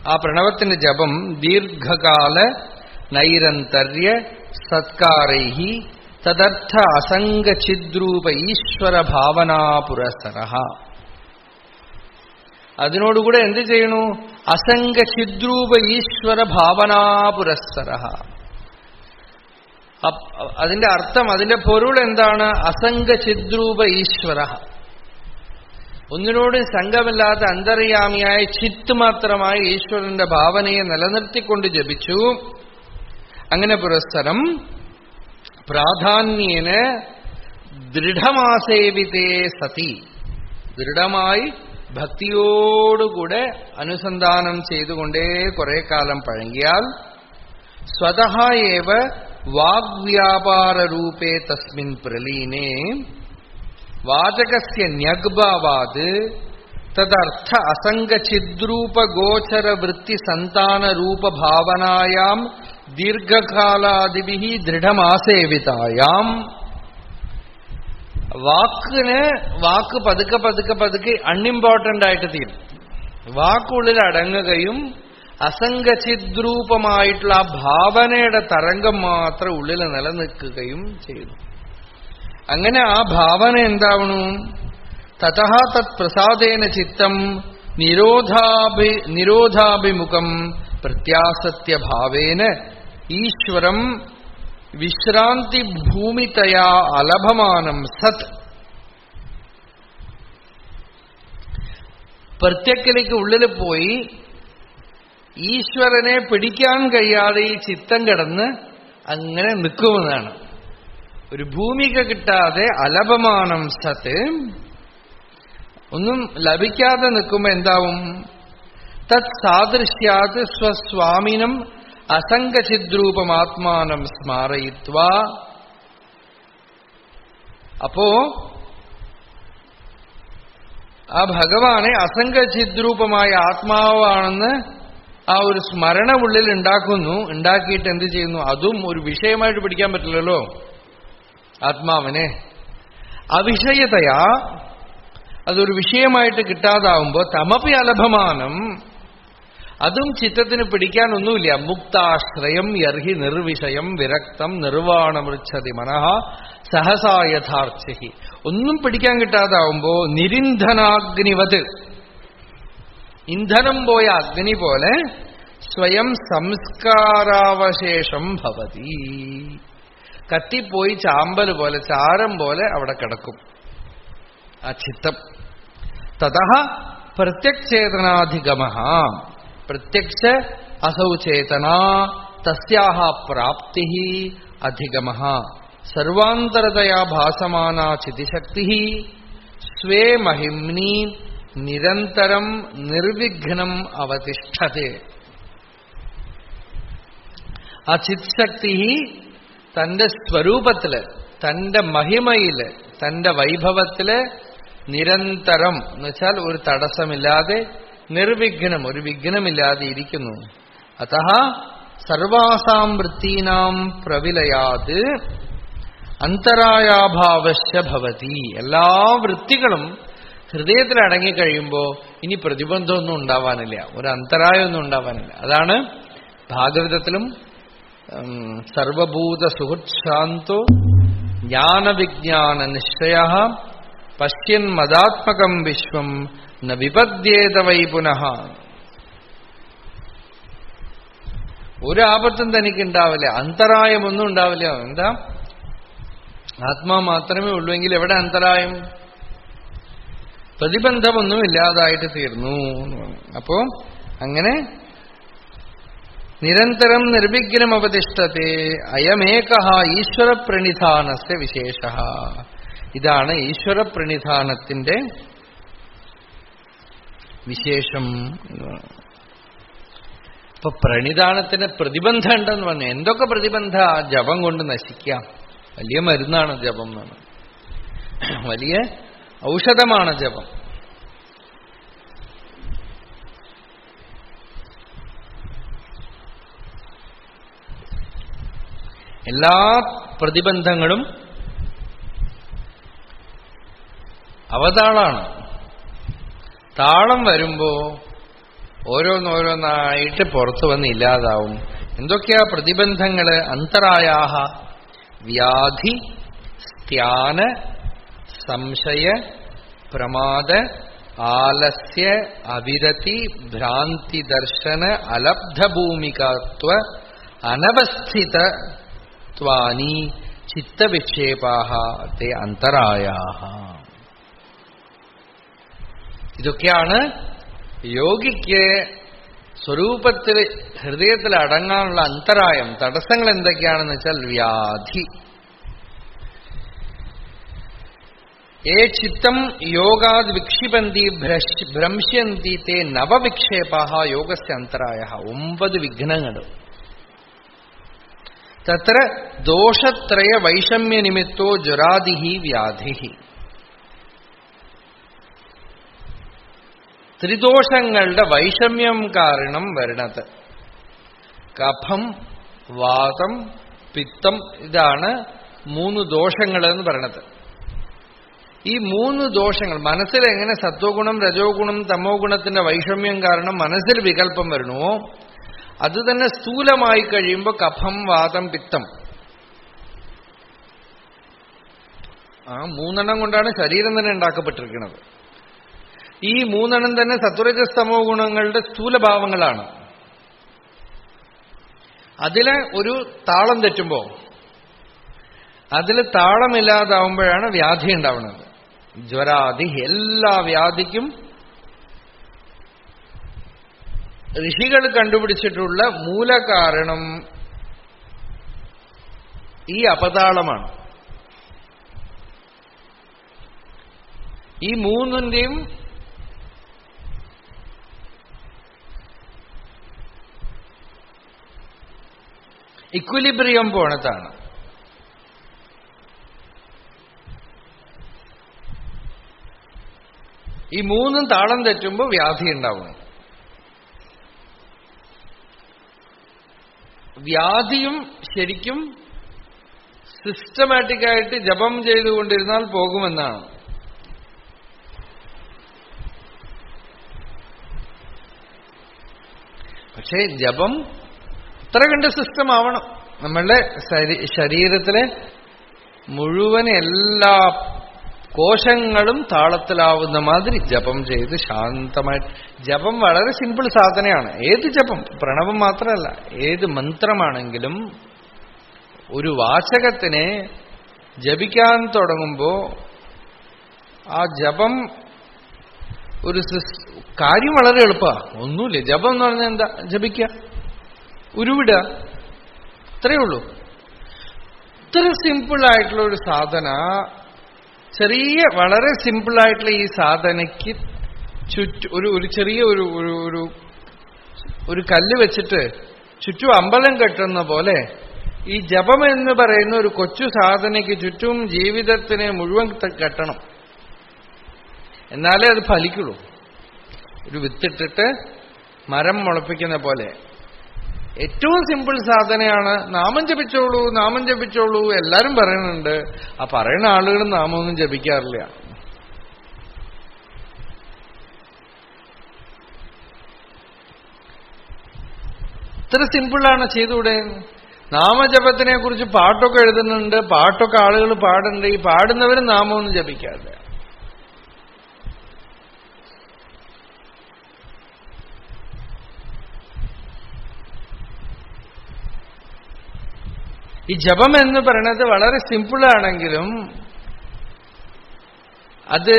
ആ പ്രണവത്തിന്റെ ജപം ദീർഘകാല നൈരന്തര്യ സത്കാരൈഹി തദർത്ഥ അസംഗചിദ്രൂപ ഈശ്വര ഭാവനാ പുരസ്സരഃ. അതിനോടുകൂടെ എന്ത് ചെയ്യണു? അസംഗചിദ്രൂപ ഈശ്വര ഭാവനാ പുരസ്സരഃ. അതിന്റെ അർത്ഥം, അതിന്റെ പൊരുൾ എന്താണ്? അസംഗചിദ്രൂപ ഈശ്വര, ഒന്നിനോടും സംഘമില്ലാത്ത അന്തർയാമിയായ ചിത്ത് മാത്രമായ ഈശ്വരന്റെ ഭാവനയെ നിലനിർത്തിക്കൊണ്ട് ജപിച്ചു. അങ്ങനെ പുരസ്സരം പ്രാധാന്യേന ദൃഢമാസേവിതേ സതി, ദൃഢമായി ഭക്തിയോടുകൂടെ അനുസന്ധാനം ചെയ്തുകൊണ്ടേ കുറെ കാലം പഴകിയാൽ സ്വതഃ ഏവ വാഗ്വ്യാപാരൂപേ തസ്മിൻ പ്രലീനേ വാചകസ്യ ന്യഗ്ഭാവാത് തദർത്ഥ അസംഗചിദ്രൂപഗോചര വൃത്തി സന്താനരൂപ ഭാവനായാം ദീർഘകാലാദിഭിഃ ദൃഢമാസേവിതായാം. വാക്ക് പതുക്കെ പതുക്കെ പതുക്കെ അൺഇമ്പോർട്ടന്റ് ആയിട്ട് തീരും. വാക്കുള്ളിൽ അടങ്ങുകയും അസംഗചിദ്രൂപമായിട്ടുള്ള ആ ഭാവനയുടെ തരംഗം മാത്രം ഉള്ളിൽ നിലനിൽക്കുകയും ചെയ്യുന്നു. അങ്ങനെ ആ ഭാവന എന്താവണു? തതഃ തത് പ്രസാദേന ചിത്തം നിരോധാഭിമുഖം പ്രത്യാസത്യഭാവേന ഈശ്വരം വിശ്രാന്തി ഭൂമിതയാ അലഭമാനം സത്. പ്രത്യക്കിലേക്ക് ഉള്ളിൽ പോയി ഈശ്വരനെ പിടിക്കാൻ കഴിയാതെ ഈ ചിത്തം കിടന്ന് അങ്ങനെ നിൽക്കുമെന്നാണ്. ഒരു ഭൂമിക കിട്ടാതെ അലഭമാനം സത്ത്, ഒന്നും ലഭിക്കാതെ നിൽക്കുമ്പോ എന്താവും? തത് സാദൃശ്യാത് സ്വസ്വാമിനം അസംഗചിദ്രൂപമാത്മാനം സ്മാരയിത്വാ. അപ്പോ ആ ഭഗവാനെ അസംഗചിദ്രൂപമായ ആത്മാവാണെന്ന് ആ ഒരു സ്മരണ ഉള്ളിൽ ഉണ്ടാക്കുന്നു. ഉണ്ടാക്കിയിട്ട് എന്ത് ചെയ്യുന്നു? അതും ഒരു വിഷയമായിട്ട് പിടിക്കാൻ പറ്റില്ലല്ലോ ആത്മാവിനെ. അവിഷയതയാ, അതൊരു വിഷയമായിട്ട് കിട്ടാതാവുമ്പോ തമപി അലഭമാനം, അതും ചിത്തത്തിന് പിടിക്കാനൊന്നുമില്ല. മുക്താശ്രയം യർഹി നിർവിഷയം വിരക്തം നിർവാണമൃച്ഛതി മനഃ സഹസാ യഥാർത്ഥി. ഒന്നും പിടിക്കാൻ കിട്ടാതാവുമ്പോ നിരിന്ധനാഗ്നിവത്, ഇന്ധനം പോയ അഗ്നി പോലെ സ്വയം സംസ്കാരാവശേഷം ഭവതി. കത്തിപ്പോയി ചാമ്പൽ പോലെ, ചാരം പോലെ അവിടെ കിടക്കും ആ ചിത്തം. തതഃ പ്രത്യക്ഷേതനാധിഗമഃ, പ്രത്യക്ഷ അസൗ ചേതന തസ്യാഹ പ്രാപ്തി അധിഗമഃ സർവാന്തരതയാ ഭാസമാനാ ചിതിശക്തി സ്വേ മഹിമ്നി നിരന്തരം നിർവിഘ്നം അവതിഷ്ഠത്തെ. ആ ചിത്ശക്തി തന്റെ സ്വരൂപത്തില്, തന്റെ മഹിമയില്, തന്റെ വൈഭവത്തില് നിരന്തരം എന്ന് വെച്ചാൽ ഒരു തടസ്സമില്ലാതെ, നിർവിഘ്നം, ഒരു വിഘ്നമില്ലാതെ ഇരിക്കുന്നു. അതഃ സർവാസാം വൃത്തീനാം പ്രവിലയാത് അന്തരായാഭാവശ്യ ഭവതി. എല്ലാ വൃത്തികളും ഹൃദയത്തിൽ അടങ്ങിക്കഴിയുമ്പോ ഇനി പ്രതിബന്ധമൊന്നും ഉണ്ടാവാനില്ല, ഒരു അന്തരായമൊന്നും ഉണ്ടാവാനില്ല. അതാണ് ഭാഗവതത്തിലും സർവഭൂത സുഹൃത്ശാന്തോ ജ്ഞാനവിജ്ഞാന നിശ്ചയഃ പശ്യൻ മദാത്മകം വിശ്വം ന വിപദ്യേത വൈ പുനഃ. ഒരു ആപത്തും തനിക്കുണ്ടാവില്ല, അന്തരായമൊന്നും ഉണ്ടാവില്ല. എന്താ? ആത്മാ മാത്രമേ ഉള്ളൂവെങ്കിൽ എവിടെ അന്തരായം? പ്രതിബന്ധമൊന്നും ഇല്ലാതായിട്ട് തീർന്നു. അപ്പോ അങ്ങനെ നിരന്തരം നിർവിഘ്നം അവതിഷ്ഠത്തെ അയമേകഃ ഈശ്വര പ്രണിധാനസ്യ വിശേഷഃ. ഇതാണ് ഈശ്വര പ്രണിധാനത്തിന്റെ വിശേഷം. ഇപ്പൊ പ്രണിധാനത്തിന് പ്രതിബന്ധം ഉണ്ടെന്ന് പറഞ്ഞു. എന്തൊക്കെ പ്രതിബന്ധ? ജപം കൊണ്ട് നശിക്കാം. വലിയ മരുന്നാണ് ജപം എന്നാണ്, വലിയ ഔഷധമാണ് ജപം. എല്ലാ പ്രതിബന്ധങ്ങളും അവതാളാണ്. താളം വരുമ്പോ ഓരോന്നോരോന്നായിട്ട് പുറത്തു വന്ന് ഇല്ലാതാവും. എന്തൊക്കെയാ പ്രതിബന്ധങ്ങള്? അന്തരായാഹ വ്യാധി, സ്ത്യാന, സംശയ, പ്രമാദ, ആലസ്യ, അവിരതി, ഭ്രാന്തി ദർശന, അലബ്ധഭൂമികത്വ, അനവസ്ഥിതത്വാനി ചിത്തവിക്ഷേപാഹ തേ അന്തരായാഹ. ഇതൊക്കെയാണ് യോഗിക്ക് സ്വരൂപത്തിൽ ഹൃദയത്തിൽ അടങ്ങാനുള്ള അന്തരായം. തടസ്സങ്ങൾ എന്തൊക്കെയാണെന്ന് വെച്ചാൽ വ്യാധി. ചിത്തം യോഗാദ് വിക്ഷിപന്തി ഭ്രംശ്യന്തി തേ നവവിക്ഷേപാഹ യോഗസ്യ അന്തരായ. 9 വിഘ്നങ്ങൾ. തത്ര ദോഷത്രയ വൈഷമ്യ നിമിത്തോ ജ്വരാദിഹി വ്യാധിഹി. ത്രിദോഷങ്ങളുടെ വൈഷമ്യം കാരണം വരണത്. കഫം, വാതം, പിത്തം, ഇതാണ് 3 ദോഷങ്ങൾ എന്ന് പറയണത്. ഈ 3 ദോഷങ്ങൾ മനസ്സിൽ എങ്ങനെ സത്വഗുണം, രജോ ഗുണം, തമോ ഗുണത്തിന്റെ വൈഷമ്യം കാരണം മനസ്സിൽ വികല്പം വരണമോ, അത് തന്നെ സ്ഥൂലമായി കഴിയുമ്പോൾ കഫം, വാതം, പിത്തം, ആ 3 കൊണ്ടാണ് ശരീരം തന്നെ ഉണ്ടാക്കപ്പെട്ടിരിക്കുന്നത്. ഈ 3 തന്നെ സത്വരജസ്തമോ ഗുണങ്ങളുടെ സ്ഥൂലഭാവങ്ങളാണ്. അതിലെ ഒരു താളം തെറ്റുമ്പോ, അതിൽ താളമില്ലാതാവുമ്പോഴാണ് വ്യാധി ഉണ്ടാവുന്നത്. ജ്വരാദി. എല്ലാ വ്യാധിക്കും ഋഷികൾ കണ്ടുപിടിച്ചിട്ടുള്ള മൂലകാരണം ഈ അപതാളമാണ്. ഈ 3ന്റെയും ഇക്വിലിബ്രിയം പോണതാണ്. ഈ 3 താളം തെറ്റുമ്പോൾ വ്യാധി ഉണ്ടാവും. വ്യാധിയും ശരിക്കും സിസ്റ്റമാറ്റിക്കായിട്ട് ജപം ചെയ്തുകൊണ്ടിരുന്നാൽ പോകുമെന്നാണ്. പക്ഷേ ജപം അത്ര കണ്ട് സിസ്റ്റം ആവണം. നമ്മളുടെ ശരീരത്തിലെ മുഴുവൻ എല്ലാ കോശങ്ങളും താളത്തിലാവുന്ന മാതിരി ജപം ചെയ്ത് ശാന്തമായിട്ട്. ജപം വളരെ സിമ്പിൾ സാധനയാണ്. ഏത് ജപം, പ്രണവം മാത്രമല്ല, ഏത് മന്ത്രമാണെങ്കിലും ഒരു വാചകത്തിനെ ജപിക്കാൻ തുടങ്ങുമ്പോ ആ ജപം ഒരു കാര്യം വളരെ എളുപ്പമാണ്. ഒന്നുമില്ല. ജപം എന്ന് പറഞ്ഞാൽ എന്താ? ജപിക്കുക, ഉരുവിടുക, അത്രയേ ഉള്ളൂ. ഇത്ര സിമ്പിളായിട്ടുള്ള ഒരു സാധന, വളരെ സിമ്പിളായിട്ടുള്ള ഈ സാധനയ്ക്ക് ഒരു ചെറിയ ഒരു കല്ല് വെച്ചിട്ട് ചുറ്റും അമ്പലം കെട്ടുന്ന പോലെ ഈ ജപം എന്ന് പറയുന്ന ഒരു കൊച്ചു സാധനയ്ക്ക് ചുറ്റും ജീവിതത്തിനെ മുഴുവൻ കെട്ടണം. എന്നാലേ അത് ഫലിക്കുള്ളൂ. ഒരു വിത്തിട്ടിട്ട് മരം മുളപ്പിക്കുന്ന പോലെ ഏറ്റവും സിമ്പിൾ സാധനയാണ്. നാമം ജപിച്ചോളൂ, നാമം ജപിച്ചോളൂ എല്ലാരും പറയുന്നുണ്ട്. ആ പറയുന്ന ആളുകളും നാമമൊന്നും ജപിക്കാറില്ല. ഇത്ര സിമ്പിളാണ്, ചെയ്തുകൂടെ? നാമജപത്തിനെ കുറിച്ച് പാട്ടൊക്കെ എഴുതുന്നുണ്ട്, പാട്ടൊക്കെ ആളുകൾ പാടുന്നുണ്ട്. ഈ പാടുന്നവരും നാമമൊന്നും ജപിക്കാറില്ല. ഈ ജപം എന്ന് പറയുന്നത് വളരെ സിമ്പിളാണെങ്കിലും അത്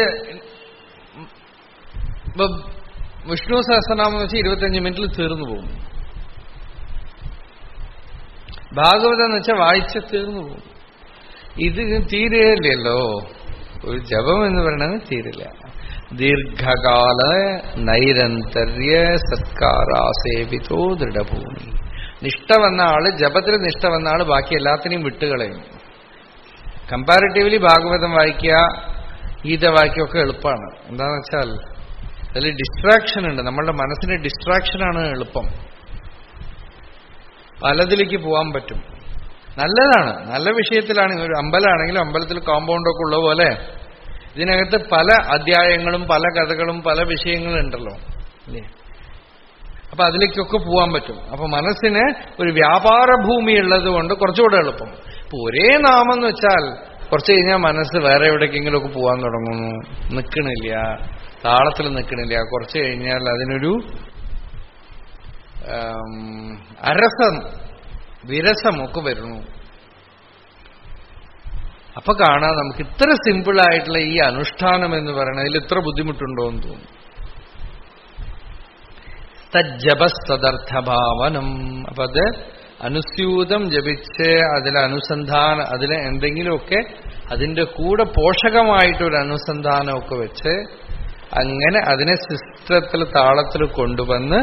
വിഷ്ണു സഹസ്രനാമം എന്ന് വെച്ചാൽ 25 മിനിറ്റിൽ തീർന്നു പോകും. ഭാഗവതം എന്ന് വെച്ചാൽ വായിച്ച് തീർന്നു പോകും. ഇത് തീരുകയില്ലല്ലോ. ഒരു ജപം എന്ന് പറയുന്നത് തീരില്ല. ദീർഘകാല നൈരന്തര്യ സത്കാരാസേവിതോ ദൃഢഭൂമി. നിഷ്ഠ വന്ന ആള്, ജപത്തിൽ നിഷ്ഠ വന്ന ആള് ബാക്കി എല്ലാത്തിനെയും വിട്ടുകളയും. കമ്പാരിറ്റീവ്ലി ഭാഗവതം വായിക്കുക, ഗീത വായിക്കുകയൊക്കെ എളുപ്പമാണ്. എന്താണെന്ന് വെച്ചാൽ അതിൽ ഡിസ്ട്രാക്ഷൻ ഉണ്ട്. നമ്മളുടെ മനസ്സിന് ഡിസ്ട്രാക്ഷനാണ് എളുപ്പം. പലതിലേക്ക് പോകാൻ പറ്റും. നല്ലതാണ്, നല്ല വിഷയത്തിലാണ്. ഒരു അമ്പലമാണെങ്കിലും അമ്പലത്തിൽ കോമ്പൗണ്ടൊക്കെ ഉള്ള പോലെ ഇതിനകത്ത് പല അധ്യായങ്ങളും പല കഥകളും പല വിഷയങ്ങളും ഉണ്ടല്ലോ അല്ലേ. അപ്പൊ അതിലേക്കൊക്കെ പോകാൻ പറ്റും. അപ്പൊ മനസ്സിന് ഒരു വ്യാപാര ഭൂമി ഉള്ളത് കൊണ്ട് കുറച്ചുകൂടെ എളുപ്പം. ഇപ്പൊ ഒരേ നാമം എന്ന് വെച്ചാൽ കുറച്ച് കഴിഞ്ഞാൽ മനസ്സ് വേറെ എവിടേക്കെങ്കിലുമൊക്കെ പോകാൻ തുടങ്ങുന്നു, നിൽക്കണില്ല, താളത്തിൽ നിൽക്കണില്ല. കുറച്ച് കഴിഞ്ഞാൽ അതിനൊരു അരസം വിരസമൊക്കെ വരുന്നു. അപ്പൊ കാണാം നമുക്ക് ഇത്ര സിമ്പിളായിട്ടുള്ള ഈ അനുഷ്ഠാനം എന്ന് പറയുന്നതിൽ ഇത്ര ബുദ്ധിമുട്ടുണ്ടോ എന്ന് തോന്നും. തജ്ജപസ്തദർത്ഥഭാവനം. അപ്പൊ അത് അനുസ്യൂതം ജപിച്ച് അതിലെ എന്തെങ്കിലുമൊക്കെ അതിന്റെ കൂടെ പോഷകമായിട്ടൊരു അനുസന്ധാനമൊക്കെ വെച്ച് അങ്ങനെ അതിനെ സിസ്റ്റത്തിൽ താളത്തിൽ കൊണ്ടുവന്ന്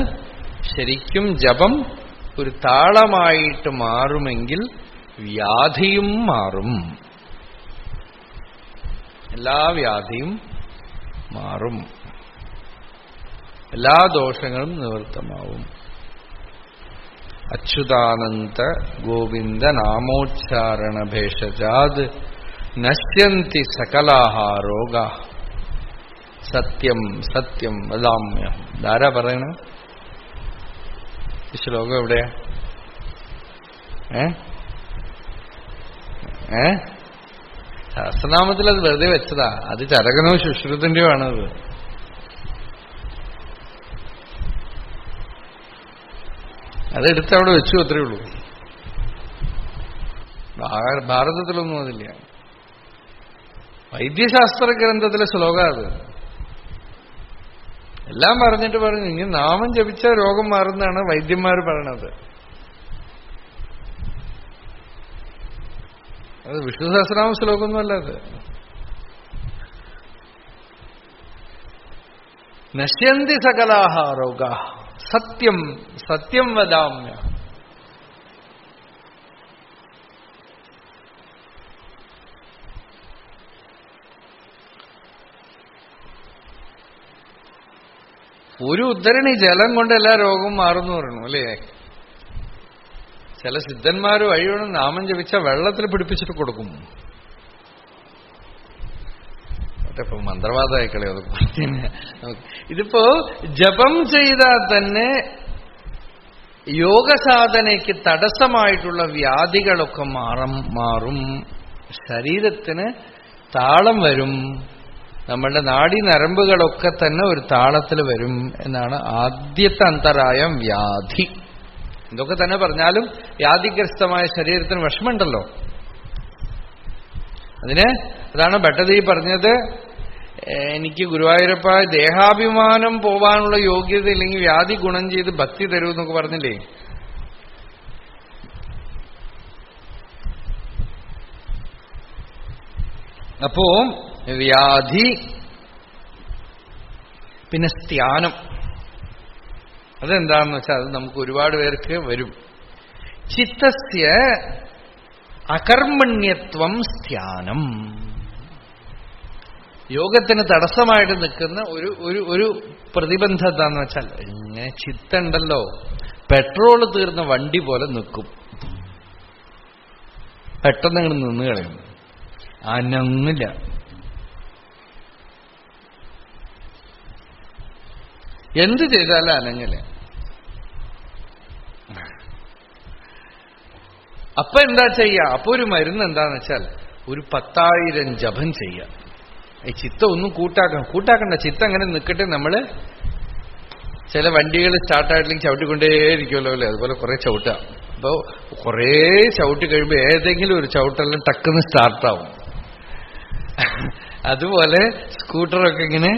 ശരിക്കും ജപം ഒരു താളമായിട്ട് മാറുമെങ്കിൽ വ്യാധിയും മാറും. എല്ലാ വ്യാധിയും മാറും, എല്ലാ ദോഷങ്ങളും നിവൃത്തമാവും. അച്യുതാനന്ത ഗോവിന്ദ നാമോച്ചാരണ ഭേഷജാത് നശ്യന്തി സകലാഹ രോഗ. സത്യം സത്യം വദാമ്യഹം. ധാരാ പറയണ ഈ ശ്ലോകം എവിടെയാ? സഹസ്രനാമത്തിൽ അത് വെറുതെ വെച്ചതാ. അത് ചരകനോ ശുശ്രുതന്റെയോ ആണത്. അതെടുത്ത് അവിടെ വെച്ചു, അത്രയേ ഉള്ളൂ. ഭാരതത്തിലൊന്നും അതില്ല. വൈദ്യശാസ്ത്ര ഗ്രന്ഥത്തിലെ ശ്ലോകം അത്. എല്ലാം പറഞ്ഞിട്ട് പറഞ്ഞു ഇനി നാമം ജപിച്ച രോഗം മാറുന്നതാണ് വൈദ്യന്മാർ പറയണത്. അത് വിഷ്ണു സഹസ്രനാമ ശ്ലോകമൊന്നുമല്ല അത്. നശ്യന്തി സകലാഹ രോഗ സത്യം സത്യം വദാമ്യ. ഒരു ഉദ്ധരണി ജലം കൊണ്ട് എല്ലാ രോഗവും മാറുന്നു പറയണു അല്ലേ. ചില സിദ്ധന്മാര് വഴിയോട് നാമം ജപിച്ച വെള്ളത്തിൽ പിടിപ്പിച്ചിട്ട് കൊടുക്കും. ഇപ്പൊ മന്ത്രവാദമായി കളയോ അതൊക്കെ. ഇതിപ്പോ ജപം ചെയ്താൽ തന്നെ യോഗസാധനയ്ക്ക് തടസ്സമായിട്ടുള്ള വ്യാധികളൊക്കെ മാറും. ശരീരത്തിന് താളം വരും. നമ്മളുടെ നാഡീ നരമ്പുകളൊക്കെ തന്നെ ഒരു താളത്തിൽ വരും എന്നാണ് ആദ്യത്തെ അന്തരായം വ്യാധി. എന്തൊക്കെ തന്നെ പറഞ്ഞാലും വ്യാധിഗ്രസ്തമായ ശരീരത്തിന് വിഷമമുണ്ടല്ലോ. അതാണ് ഭട്ടതിരി പറഞ്ഞത്, എനിക്ക് ഗുരുവായൂരപ്പ ദേഹാഭിമാനം പോവാനുള്ള യോഗ്യത ഇല്ലെങ്കിൽ വ്യാധി ഗുണം ചെയ്ത് ഭക്തി തരൂ എന്നൊക്കെ പറഞ്ഞില്ലേ. അപ്പോ വ്യാധി, പിന്നെ സ്ഥാനം. അതെന്താണെന്ന് വെച്ചാൽ അത് നമുക്ക് ഒരുപാട് പേർക്ക് വരും. ചിത്തസ്യ അകർമ്മണ്യത്വം സ്ഥാനം. യോഗത്തിന് തടസ്സമായിട്ട് നിൽക്കുന്ന ഒരു പ്രതിബന്ധം എന്താന്ന് വെച്ചാൽ ഇങ്ങനെ ചിത്തണ്ടല്ലോ പെട്രോൾ തീർന്ന വണ്ടി പോലെ നിൽക്കും. പെട്ടെന്ന് ഇങ്ങനെ നിന്ന് കളയും, അനങ്ങില്ല. എന്ത് ചെയ്താലും അനങ്ങില്ല. അപ്പൊ എന്താ ചെയ്യുക? അപ്പൊ ഒരു മരുന്ന് എന്താന്ന് വെച്ചാൽ ഒരു 10,000 ജപം ചെയ്യുക. ഈ ചിത്തം ഒന്നും കൂട്ടാക്കണ്ട. ചിത്തം അങ്ങനെ നിൽക്കട്ടെ. നമ്മള് ചില വണ്ടികൾ സ്റ്റാർട്ടായിട്ടില്ലെങ്കിൽ ചവിട്ടിക്കൊണ്ടേയിരിക്കുമല്ലോ അല്ലേ, അതുപോലെ കുറെ ചവിട്ടുക. അപ്പൊ കുറേ ചവിട്ടി കഴിയുമ്പോൾ ഏതെങ്കിലും ഒരു ചവിട്ടെല്ലാം ടക്കെന്ന് സ്റ്റാർട്ടാവും. അതുപോലെ സ്കൂട്ടറൊക്കെ ഇങ്ങനെ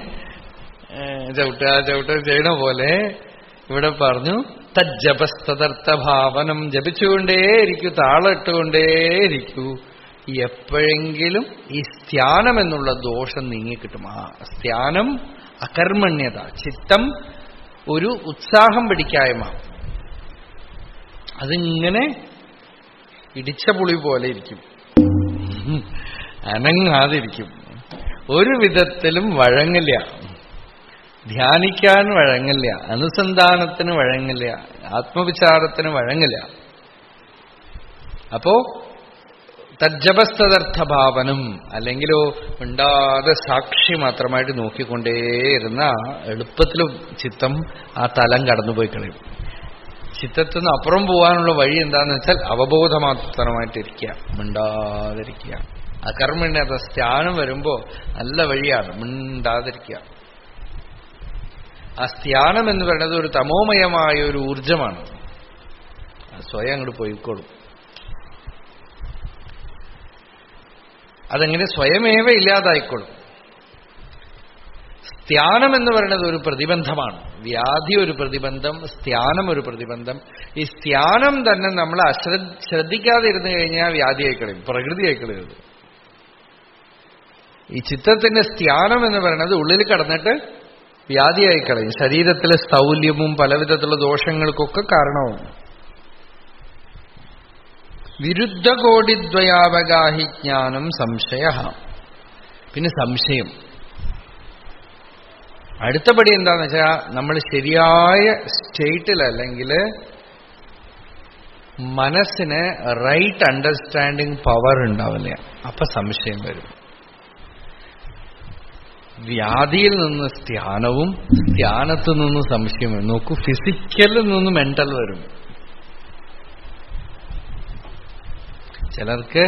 ചവിട്ടുക ചെയ്യണ പോലെ ഇവിടെ പറഞ്ഞു തജ്ജപസ്തദർത്ഥഭാവനം, ജപിച്ചുകൊണ്ടേയിരിക്കൂ, താളിട്ടുകൊണ്ടേയിരിക്കൂ. എപ്പോഴെങ്കിലും ഈ സ്ഥാനം എന്നുള്ള ദോഷം നീങ്ങിക്കിട്ടും. ആ സ്ഥാനം അകർമ്മണ്യത, ചിത്തം ഒരു ഉത്സാഹം പിടിക്കായ്മ, അതിങ്ങനെ ഇടിച്ച പുളി പോലെ ഇരിക്കും, അനങ്ങാതിരിക്കും, ഒരു വിധത്തിലും വഴങ്ങില്ല, ധ്യാനിക്കാൻ വഴങ്ങില്ല, അനുസന്ധാനത്തിന് വഴങ്ങില്ല, ആത്മവിചാരത്തിന് വഴങ്ങില്ല. അപ്പോ തജ്ജപസ്തദർത്ഥഭാവനം, അല്ലെങ്കിലോ മിണ്ടാതെ സാക്ഷി മാത്രമായിട്ട് നോക്കിക്കൊണ്ടേയിരുന്ന എളുപ്പത്തിലും ചിത്തം ആ തലം കടന്നുപോയി കളയും. ചിത്തത്തിന്ന് അപ്പുറം പോകാനുള്ള വഴി എന്താന്ന് വെച്ചാൽ അവബോധമാത്രമായിട്ടിരിക്കുക, മിണ്ടാതിരിക്കുക. അകർമ്മണ്യത സ്ഥാനം വരുമ്പോ നല്ല വഴിയാണ്, മിണ്ടാതിരിക്കുക. ആ സ്ഥാനം എന്ന് പറയുന്നത് ഒരു തമോമയമായ ഒരു ഊർജമാണ്, സ്വയം അങ്ങോട്ട് പോയിക്കോളും. അതെങ്ങനെ സ്വയമേവ ഇല്ലാതായിക്കോളും. ധ്യാനം എന്ന് പറയുന്നത് ഒരു പ്രതിബന്ധമാണ്. വ്യാധി ഒരു പ്രതിബന്ധം, ധ്യാനം ഒരു പ്രതിബന്ധം. ഈ ധ്യാനം തന്നെ നമ്മൾ ശ്രദ്ധിക്കാതെ ഇരുന്നു കഴിഞ്ഞാൽ വ്യാധിയായി കളയും, പ്രകൃതിയായി കളയുന്നത്. ഈ ചിത്തത്തിന്റെ ധ്യാനം എന്ന് പറയുന്നത് ഉള്ളിൽ കടന്നിട്ട് വ്യാധിയായി കളയും, ശരീരത്തിലെ സ്ഥൗല്യവും പലവിധത്തിലുള്ള ദോഷങ്ങൾക്കൊക്കെ കാരണവും. വിരുദ്ധകോടിദ്വയാവഗാഹി ജ്ഞാനം സംശയ. പിന്നെ സംശയം. അടുത്തപടി എന്താന്ന് വെച്ചാൽ നമ്മൾ ശരിയായ സ്റ്റേറ്റിലല്ലെങ്കിൽ മനസ്സിന് റൈറ്റ് അണ്ടർസ്റ്റാൻഡിങ് പവർ ഉണ്ടാവില്ല, അപ്പൊ സംശയം വരും. വ്യാധിയിൽ നിന്ന് ധ്യാനവും, ധ്യാനത്തിൽ നിന്ന് സംശയം വരും. നോക്കൂ, ഫിസിക്കലിൽ നിന്ന് മെന്റൽ വരും. ചിലർക്ക്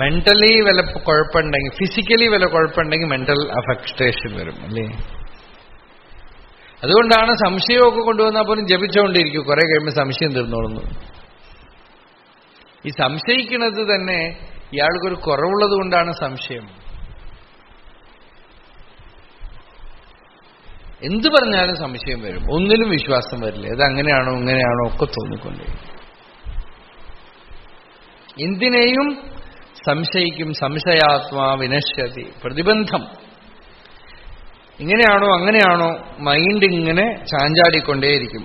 മെന്റലി വല്ല കുഴപ്പമുണ്ടെങ്കിൽ, ഫിസിക്കലി വല്ല കുഴപ്പമുണ്ടെങ്കിൽ മെന്റൽ അഫക്റ്റേഷൻ വരും, അല്ലേ? അതുകൊണ്ടാണ് സംശയമൊക്കെ കൊണ്ടുവന്നാൽ പോലും ജപിച്ചുകൊണ്ടിരിക്കും, കുറെ കഴിയുമ്പോൾ സംശയം തീർന്നോളുന്നു. ഈ സംശയിക്കുന്നത് തന്നെ ഇയാൾക്കൊരു കുറവുള്ളത് കൊണ്ടാണ് സംശയം. എന്തു പറഞ്ഞാലും സംശയം വരും, ഒന്നിലും വിശ്വാസം വരില്ല. ഇത് അങ്ങനെയാണോ ഇങ്ങനെയാണോ ഒക്കെ തോന്നിക്കൊണ്ടേ. എന്തിനേയും സംശയിക്കും. സംശയാത്മാ വിനശ്യതി. പ്രതിബന്ധം. ഇങ്ങനെയാണോ അങ്ങനെയാണോ മൈൻഡ് ഇങ്ങനെ ചാഞ്ചാടിക്കൊണ്ടേയിരിക്കും.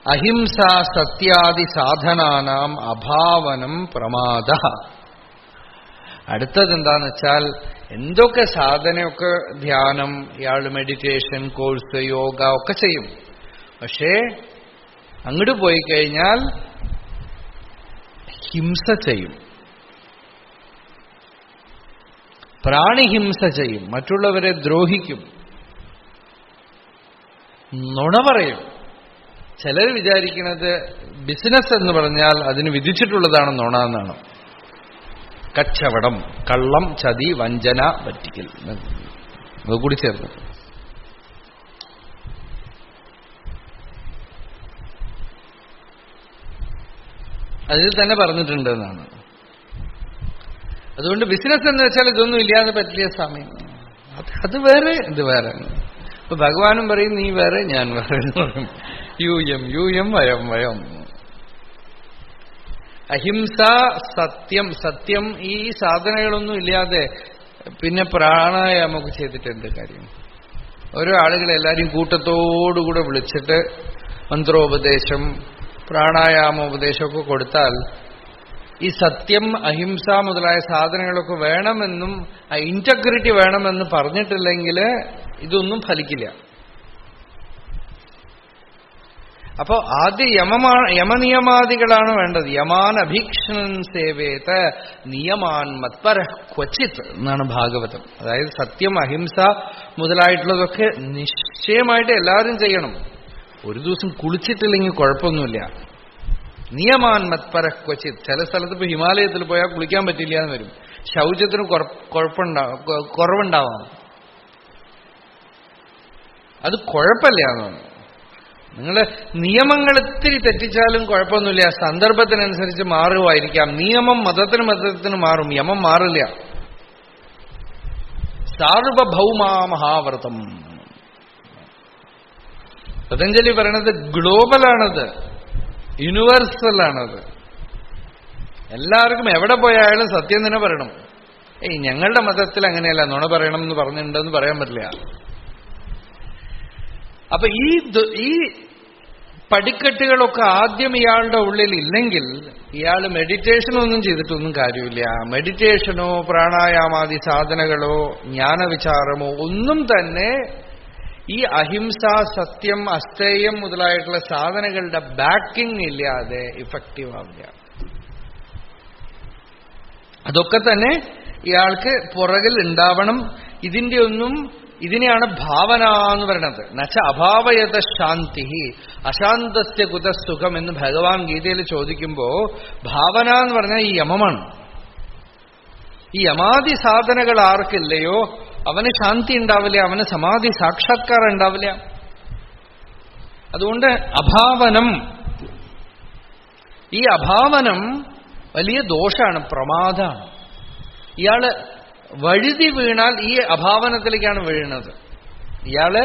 അഹിംസ സത്യാദി സാധനാനാം അഭാവനം പ്രമാദ. അടുത്തതെന്താന്ന് വെച്ചാൽ എന്തൊക്കെ സാധനയൊക്കെ, ധ്യാനം, ഇയാൾ മെഡിറ്റേഷൻ കോഴ്സ്, യോഗ ഒക്കെ ചെയ്യും. പക്ഷേ അങ്ങോട്ട് പോയി കഴിഞ്ഞാൽ ഹിംസ ചെയ്യും, പ്രാണിഹിംസ ചെയ്യും, മറ്റുള്ളവരെ ദ്രോഹിക്കും, നുണ പറയും. ചിലർ വിചാരിക്കുന്നത് ബിസിനസ് എന്ന് പറഞ്ഞാൽ അതിന് വിധിച്ചിട്ടുള്ളതാണ് നുണ എന്നാണ്. കച്ചവടം, കള്ളം, ചതി, വഞ്ചന, പറ്റിക്കൽ, അതുകൂടി ചേർന്ന്. അതിൽ തന്നെ പറഞ്ഞിട്ടുണ്ട് എന്നാണ്. അതുകൊണ്ട് ബിസിനസ് എന്ന് വെച്ചാൽ ഇതൊന്നും ഇല്ലാതെ പറ്റില്ല സമയം. അത് വേറെ, ഇത് വേറെ. ഇപ്പൊ ഭഗവാനും പറയും നീ വേറെ ഞാൻ വേറെ എന്ന് പറയും. യൂയം വയം വയം. അഹിംസ, സത്യം. സത്യം ഈ സാധനങ്ങളൊന്നും ഇല്ലാതെ പിന്നെ പ്രാണായാമമൊക്കെ ചെയ്തിട്ടുണ്ട് കാര്യം. ഓരോ ആളുകളെ എല്ലാവരും കൂട്ടത്തോടുകൂടെ വിളിച്ചിട്ട് മന്ത്രോപദേശം, പ്രാണായാമോപദേശമൊക്കെ കൊടുത്താൽ ഈ സത്യം, അഹിംസ മുതലായ സാധനങ്ങളൊക്കെ വേണമെന്നും ഇന്റഗ്രിറ്റി വേണമെന്ന് പറഞ്ഞിട്ടില്ലെങ്കിൽ ഇതൊന്നും ഫലിക്കില്ല. അപ്പോ ആദ്യ യമനിയമാദികളാണ് വേണ്ടത്. യമാൻ അഭീക്ഷണൻ സേവേത നിയമാൻ മത്പര ക്വചിത് എന്നാണ് ഭാഗവതം. അതായത് സത്യം, അഹിംസ മുതലായിട്ടുള്ളതൊക്കെ നിശ്ചയമായിട്ട് എല്ലാവരും ചെയ്യണം. ഒരു ദിവസം കുളിച്ചിട്ടില്ലെങ്കിൽ കുഴപ്പമൊന്നുമില്ല. നിയമാൻ മത്പര ക്വചിത്. ചില സ്ഥലത്ത് ഇപ്പൊ ഹിമാലയത്തിൽ പോയാൽ കുളിക്കാൻ പറ്റില്ല എന്ന് വരും. ശൗചത്തിന് കുറവുണ്ടാവാം. അത് കുഴപ്പമില്ല എന്നാണ്. നിങ്ങൾ നിയമങ്ങൾ ഇത്തിരി തെറ്റിച്ചാലും കുഴപ്പമൊന്നുമില്ല, സന്ദർഭത്തിനനുസരിച്ച് മാറുമായിരിക്കാം. നിയമം മതത്തിന് മാറും, യമം മാറില്ല. സാർവഭൗമാ മഹാവ്രതം. പതഞ്ജലി പറയണത് ഗ്ലോബലാണത്, യൂണിവേഴ്സലാണത്. എല്ലാവർക്കും എവിടെ പോയാലും സത്യം തന്നെ പറയണം. ഞങ്ങളുടെ മതത്തിൽ അങ്ങനെയല്ല, നുണ പറയണം എന്ന് പറഞ്ഞിട്ടുണ്ടെന്ന് പറയാൻ പറ്റില്ല. അപ്പൊ ഈ പടിക്കെട്ടുകളൊക്കെ ആദ്യം ഇയാളുടെ ഉള്ളിൽ ഇല്ലെങ്കിൽ ഇയാൾ മെഡിറ്റേഷനൊന്നും ചെയ്തിട്ടൊന്നും കാര്യമില്ല. മെഡിറ്റേഷനോ പ്രാണായാമാദി സാധനകളോ ജ്ഞാനവിചാരമോ ഒന്നും തന്നെ ഈ അഹിംസ, സത്യം, അസ്തേയം മുതലായിട്ടുള്ള സാധനങ്ങളുടെ ബാക്കിംഗ് ഇല്ലാതെ ഇഫക്റ്റീവ് ആവില്ല. അതൊക്കെ തന്നെ ഇയാൾക്ക് പുറകിൽ ഉണ്ടാവണം. ഇതിനെയാണ് ഭാവന എന്ന് പറയുന്നത്. നച്ച അഭാവയത ശാന്തി അശാന്തസ്യ കുതസുഖം എന്ന് ഭഗവാൻ ഗീതയിൽ ചോദിക്കുമ്പോ ഭാവന എന്ന് പറഞ്ഞാൽ ഈ യമമാണ്. ഈ യമാദി സാധനകൾ ആർക്കില്ലയോ അവന് ശാന്തി ഉണ്ടാവില്ല, അവന് സമാധി സാക്ഷാത്കാരം ഉണ്ടാവില്ല. അതുകൊണ്ട് അഭാവനം, ഈ അഭാവനം വലിയ ദോഷമാണ്, പ്രമാദമാണ്. ഇയാള് വഴുതി വീണാൽ ഈ അഭാവനത്തിലേക്കാണ് വീഴുന്നത്. ഇയാള്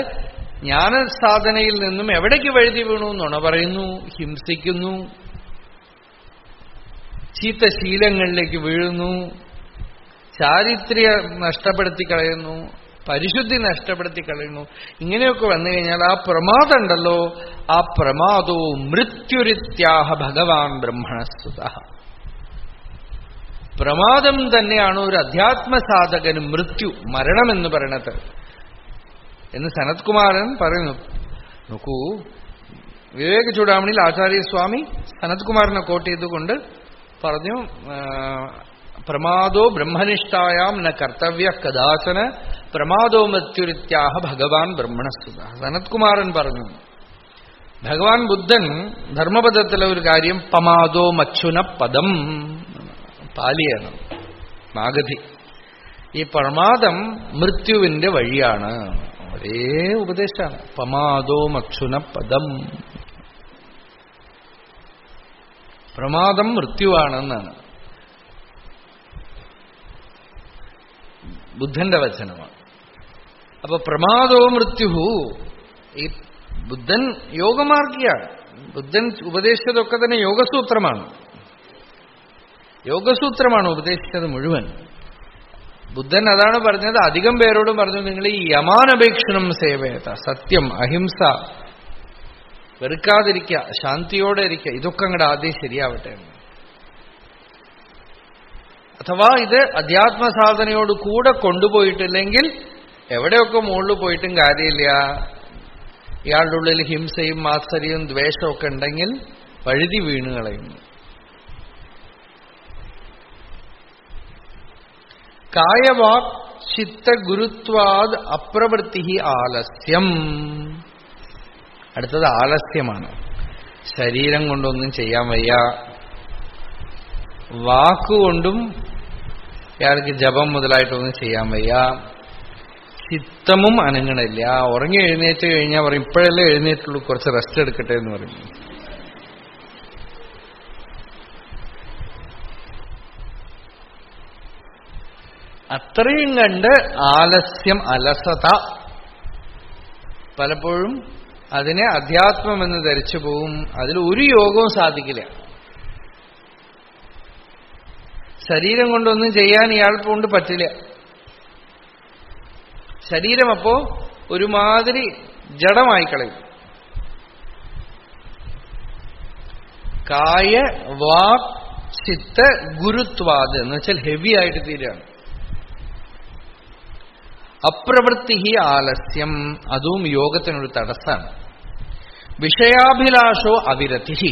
ജ്ഞാനസാധനയിൽ നിന്നും എവിടേക്ക് വഴുതി വീണു? നുണ പറയുന്നു, ഹിംസിക്കുന്നു, ചീത്തശീലങ്ങളിലേക്ക് വീഴുന്നു, ചാരിത്ര്യം നഷ്ടപ്പെടുത്തി കളയുന്നു, പരിശുദ്ധി നഷ്ടപ്പെടുത്തി കളയുന്നു. ഇങ്ങനെയൊക്കെ വന്നു കഴിഞ്ഞാൽ ആ പ്രമാദം ഉണ്ടല്ലോ, ആ പ്രമാദോ മൃത്യുരിത്യാഹ ഭഗവാൻ ബ്രഹ്മണസ്തുതഃ. പ്രമാദം തന്നെയാണ് ഒരു അധ്യാത്മസാധകന് മൃത്യു, മരണമെന്ന് പറയണത് എന്ന് സനത്കുമാരൻ പറയുന്നു. നോക്കൂ, വിവേക ചൂടാമണിയിൽ ആചാര്യസ്വാമി സനത്കുമാരനെ കോട്ട് ചെയ്തുകൊണ്ട് പറഞ്ഞു, പ്രമാദോ ബ്രഹ്മനിഷ്ഠായാം ന കർത്തവ്യ കഥാചന പ്രമാദോ മൃത്യുരിത്യാഹ ഭഗവാൻ ബ്രഹ്മണസ്തുത. സനത്കുമാരൻ പറഞ്ഞു, ഭഗവാൻ ബുദ്ധൻ ധർമ്മപദത്തിലെ ഒരു കാര്യം പമാദോ മച്ഛുന പദം, പാലിയാണ് മാഗധി. ഈ പ്രമാദം മൃത്യുവിന്റെ വഴിയാണ്. ഒരേ ഉപദേശമാണ്, പമാദോ മച്ഛുന പദം. പ്രമാദം മൃത്യുവാണെന്നാണ് ബുദ്ധന്റെ വചനമാണ്. അപ്പൊ പ്രമാദോ മൃത്യു, ഈ ബുദ്ധൻ യോഗമാർഗിയാണ്. ബുദ്ധൻ ഉപദേശിച്ചതൊക്കെ തന്നെ യോഗസൂത്രമാണ്. യോഗസൂത്രമാണ് ഉപദേശിച്ചത് മുഴുവൻ. ബുദ്ധൻ അതാണ് പറഞ്ഞത്. അധികം പേരോടും പറഞ്ഞു, നിങ്ങൾ ഈ യമാനപേക്ഷണം സേവയത, സത്യം, അഹിംസ വെറുക്കാതിരിക്കുക, ശാന്തിയോടെ ഇരിക്കുക, ഇതൊക്കെ അങ്ങോട്ട് ആദ്യം ശരിയാവട്ടെ. അഥവാ ഇത് അധ്യാത്മസാധനയോട് കൂടെ കൊണ്ടുപോയിട്ടില്ലെങ്കിൽ എവിടെയൊക്കെ മുകളിൽ പോയിട്ടും കാര്യമില്ല. ഇയാളുടെ ഉള്ളിൽ ഹിംസയും മാത്സര്യവും ദ്വേഷമൊക്കെ ഉണ്ടെങ്കിൽ വഴുതി വീണുകളയും. കായവാക് ചിത്ത ഗുരുത്വാദ് അപ്രവൃത്തി ആലസ്യം. അടുത്തത് ആലസ്യമാണ്. ശരീരം കൊണ്ടൊന്നും ചെയ്യാൻ വയ്യ, വാക്കുകൊണ്ടും ഇയാൾക്ക് ജപം മുതലായിട്ടൊന്നും ചെയ്യാൻ വയ്യ, ചിത്തമും അനങ്ങണില്ല. ഉറങ്ങി എഴുന്നേറ്റ് കഴിഞ്ഞാൽ പറയും, ഇപ്പോഴല്ലേ എഴുന്നേറ്റുള്ളൂ, കുറച്ച് റെസ്റ്റ് എടുക്കട്ടെ എന്ന് പറയും. അത്രയും കണ്ട് ആലസ്യം, അലസത. പലപ്പോഴും അതിനെ അധ്യാത്മമെന്ന് ധരിച്ചു പോവും. അതിൽ ഒരു യോഗവും സാധിക്കില്ല. ശരീരം കൊണ്ടൊന്നും ചെയ്യാൻ ഇയാൾക്ക് കൊണ്ട് പറ്റില്ല. ശരീരം അപ്പോ ഒരുമാതിരി ജഡമായി കളയും. കായ വാക് ചിത്ത ഗുരുത്വാദ് എന്ന് വെച്ചാൽ ഹെവി ആയിട്ട് തീരുകയാണ്. അപ്രവൃത്തി ആലസ്യം, അതും യോഗത്തിനൊരു തടസ്സാണ്. വിഷയാഭിലാഷോ അവിരതി.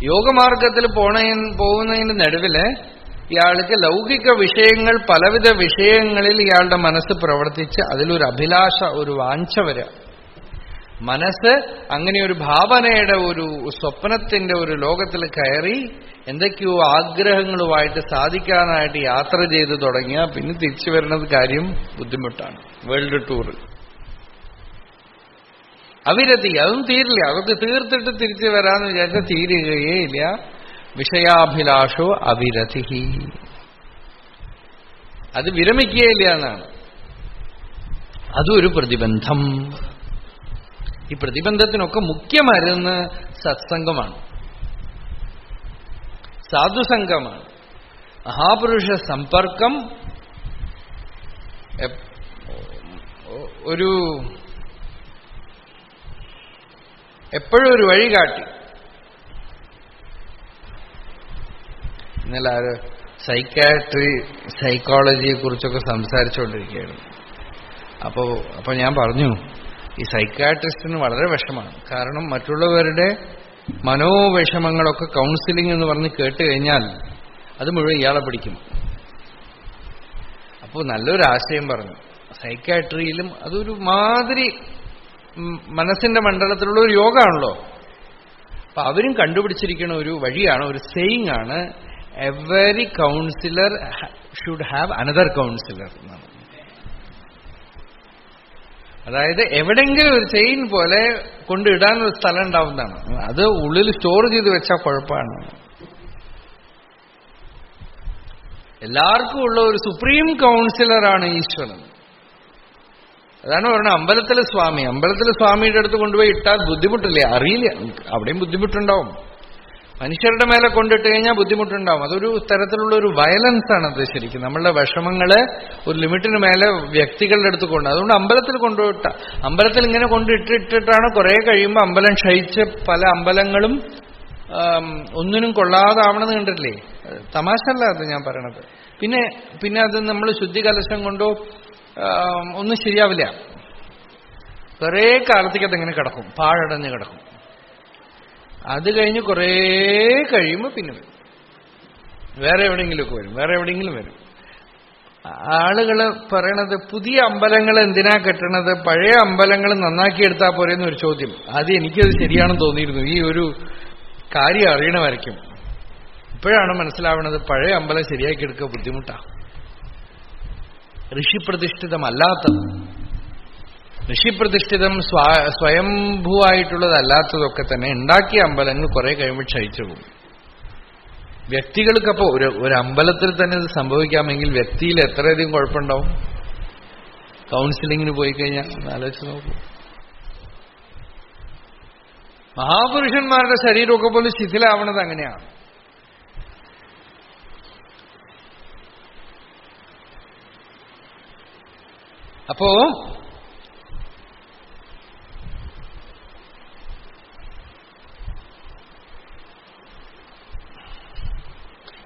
യോഗമാർഗത്തിൽ പോകുന്നതിന് നടുവില് ഇയാൾക്ക് ലൗകിക വിഷയങ്ങൾ, പലവിധ വിഷയങ്ങളിൽ ഇയാളുടെ മനസ്സ് പ്രവർത്തിച്ച് അതിലൊരു അഭിലാഷ, ഒരു വാഞ്ച വരിക. മനസ്സ് അങ്ങനെ ഒരു ഭാവനയുടെ, ഒരു സ്വപ്നത്തിന്റെ ഒരു ലോകത്തിൽ കയറി എന്തൊക്കെയോ ആഗ്രഹങ്ങളുമായിട്ട് സാധിക്കാനായിട്ട് യാത്ര ചെയ്ത് തുടങ്ങിയ പിന്നെ തിരിച്ചു വരുന്നത് കാര്യം ബുദ്ധിമുട്ടാണ്. വേൾഡ് ടൂർ അവിരതി, അതും തീരില്ല. അതൊക്കെ തീർത്തിട്ട് തിരിച്ചു വരാന്ന് വിചാരിച്ചാൽ തീരുകയേ ഇല്ല. വിഷയാഭിലാഷോ അവിരതി, അത് വിരമിക്കുകയില്ല എന്നാണ്. അതും ഒരു പ്രതിബന്ധം. ഈ പ്രതിബന്ധത്തിനൊക്കെ മുഖ്യ മരുന്ന് സത്സംഗമാണ്, സാധുസംഗമാണ്. മഹാപുരുഷ സമ്പർക്കം എപ്പോഴും ഒരു വഴികാട്ടി. ഇന്നലെ ആര് സൈക്കോളജിയെ കുറിച്ചൊക്കെ സംസാരിച്ചുകൊണ്ടിരിക്കുകയാണ്. അപ്പോൾ ഞാൻ പറഞ്ഞു, ഈ സൈക്കാട്രിസ്റ്റിന് വളരെ വിഷമാണ്. കാരണം മറ്റുള്ളവരുടെ മനോവിഷമങ്ങളൊക്കെ കൗൺസിലിംഗ് എന്ന് പറഞ്ഞ് കേട്ട് കഴിഞ്ഞാൽ അത് മുഴുവൻ ഇയാളെ പിടിക്കും. അപ്പോൾ നല്ലൊരു ആശയം പറഞ്ഞു. സൈക്കാട്രിയിലും അതൊരു മാതിരി മനസ്സിന്റെ മണ്ഡലത്തിലുള്ള ഒരു യോഗമാണല്ലോ. അപ്പൊ അവരും കണ്ടുപിടിച്ചിരിക്കുന്ന ഒരു വഴിയാണ്, ഒരു സെയിങ് ആണ്, every councillor should have another councillor എന്നാണ്. അതായത് എവിടെങ്കിലും ഒരു ചെയിൻ പോലെ കൊണ്ടിടാനൊരു സ്ഥലം ഉണ്ടാവുന്നതാണ്. അത് ഉള്ളിൽ സ്റ്റോർ ചെയ്ത് വെച്ചാൽ കുഴപ്പമാണ്. എല്ലാവർക്കും ഉള്ള ഒരു സുപ്രീം കൗൺസിലറാണ് ഈശ്വരൻ. അതാണ് പറയുന്നത് അമ്പലത്തിലെ സ്വാമിയുടെ അടുത്ത് കൊണ്ടുപോയി ഇട്ടാൽ ബുദ്ധിമുട്ടില്ലേ? അറിയില്ല, അവിടെയും ബുദ്ധിമുട്ടുണ്ടാവും. മനുഷ്യരുടെ മേലെ കൊണ്ടിട്ട് കഴിഞ്ഞാൽ ബുദ്ധിമുട്ടുണ്ടാവും. അതൊരു തരത്തിലുള്ള ഒരു വയലൻസ് ആണ് അത്. ശരിക്കും നമ്മളുടെ വിഷമങ്ങളെ ഒരു ലിമിറ്റിന് മേലെ വ്യക്തികളുടെ അടുത്ത് കൊണ്ട്, അതുകൊണ്ട് അമ്പലത്തിൽ കൊണ്ടുപോയിട്ട, അമ്പലത്തിൽ ഇങ്ങനെ കൊണ്ടിട്ടിട്ടാണ് കുറെ കഴിയുമ്പോൾ അമ്പലം ക്ഷയിച്ച് പല അമ്പലങ്ങളും ഒന്നിനും കൊള്ളാതാവണമെന്ന് കണ്ടിട്ടില്ലേ? തമാശ അല്ല അത് ഞാൻ പറയണത്. പിന്നെ അത് നമ്മൾ ശുദ്ധി കലശം കൊണ്ടോ ഒന്നും ശരിയാവില്ല. കുറേ കാലത്തേക്ക് അതെങ്ങനെ കിടക്കും, പാഴടഞ്ഞ് കിടക്കും. അത് കഴിഞ്ഞ് കുറേ കഴിയുമ്പോൾ പിന്നെ വരും, വേറെ എവിടെയെങ്കിലും വരും. ആളുകൾ പറയണത് പുതിയ അമ്പലങ്ങൾ എന്തിനാ കെട്ടണത്, പഴയ അമ്പലങ്ങൾ നന്നാക്കിയെടുത്താൽ പോരെന്നൊരു ചോദ്യം. അത് എനിക്കത് ശരിയാണെന്ന് തോന്നിയിരുന്നു. ഈ ഒരു കാര്യം അറിയണമായിരിക്കും. ഇപ്പോഴാണ് മനസ്സിലാവുന്നത് പഴയ അമ്പലം ശരിയാക്കിയെടുക്കുക ബുദ്ധിമുട്ടാണ്. ഋഷിപ്രതിഷ്ഠിതമല്ലാത്തത്, ഋഷിപ്രതിഷ്ഠിതം സ്വയംഭൂവായിട്ടുള്ളതല്ലാത്തതൊക്കെ തന്നെ ഉണ്ടാക്കിയ അമ്പലങ്ങൾ കുറെ കഴിയുമ്പോൾ ക്ഷയിച്ചു പോകും. വ്യക്തികൾക്കപ്പോ ഒരു അമ്പലത്തിൽ തന്നെ ഇത് സംഭവിക്കാമെങ്കിൽ വ്യക്തിയിൽ എത്രയധികം കുഴപ്പമുണ്ടാവും. കൗൺസിലിങ്ങിന് പോയി കഴിഞ്ഞാൽ ആലോചിച്ച് നോക്കൂ. മഹാപുരുഷന്മാരുടെ ശരീരമൊക്കെ പോലും ശിഥിലാവണത് അങ്ങനെയാണ്. അപ്പോ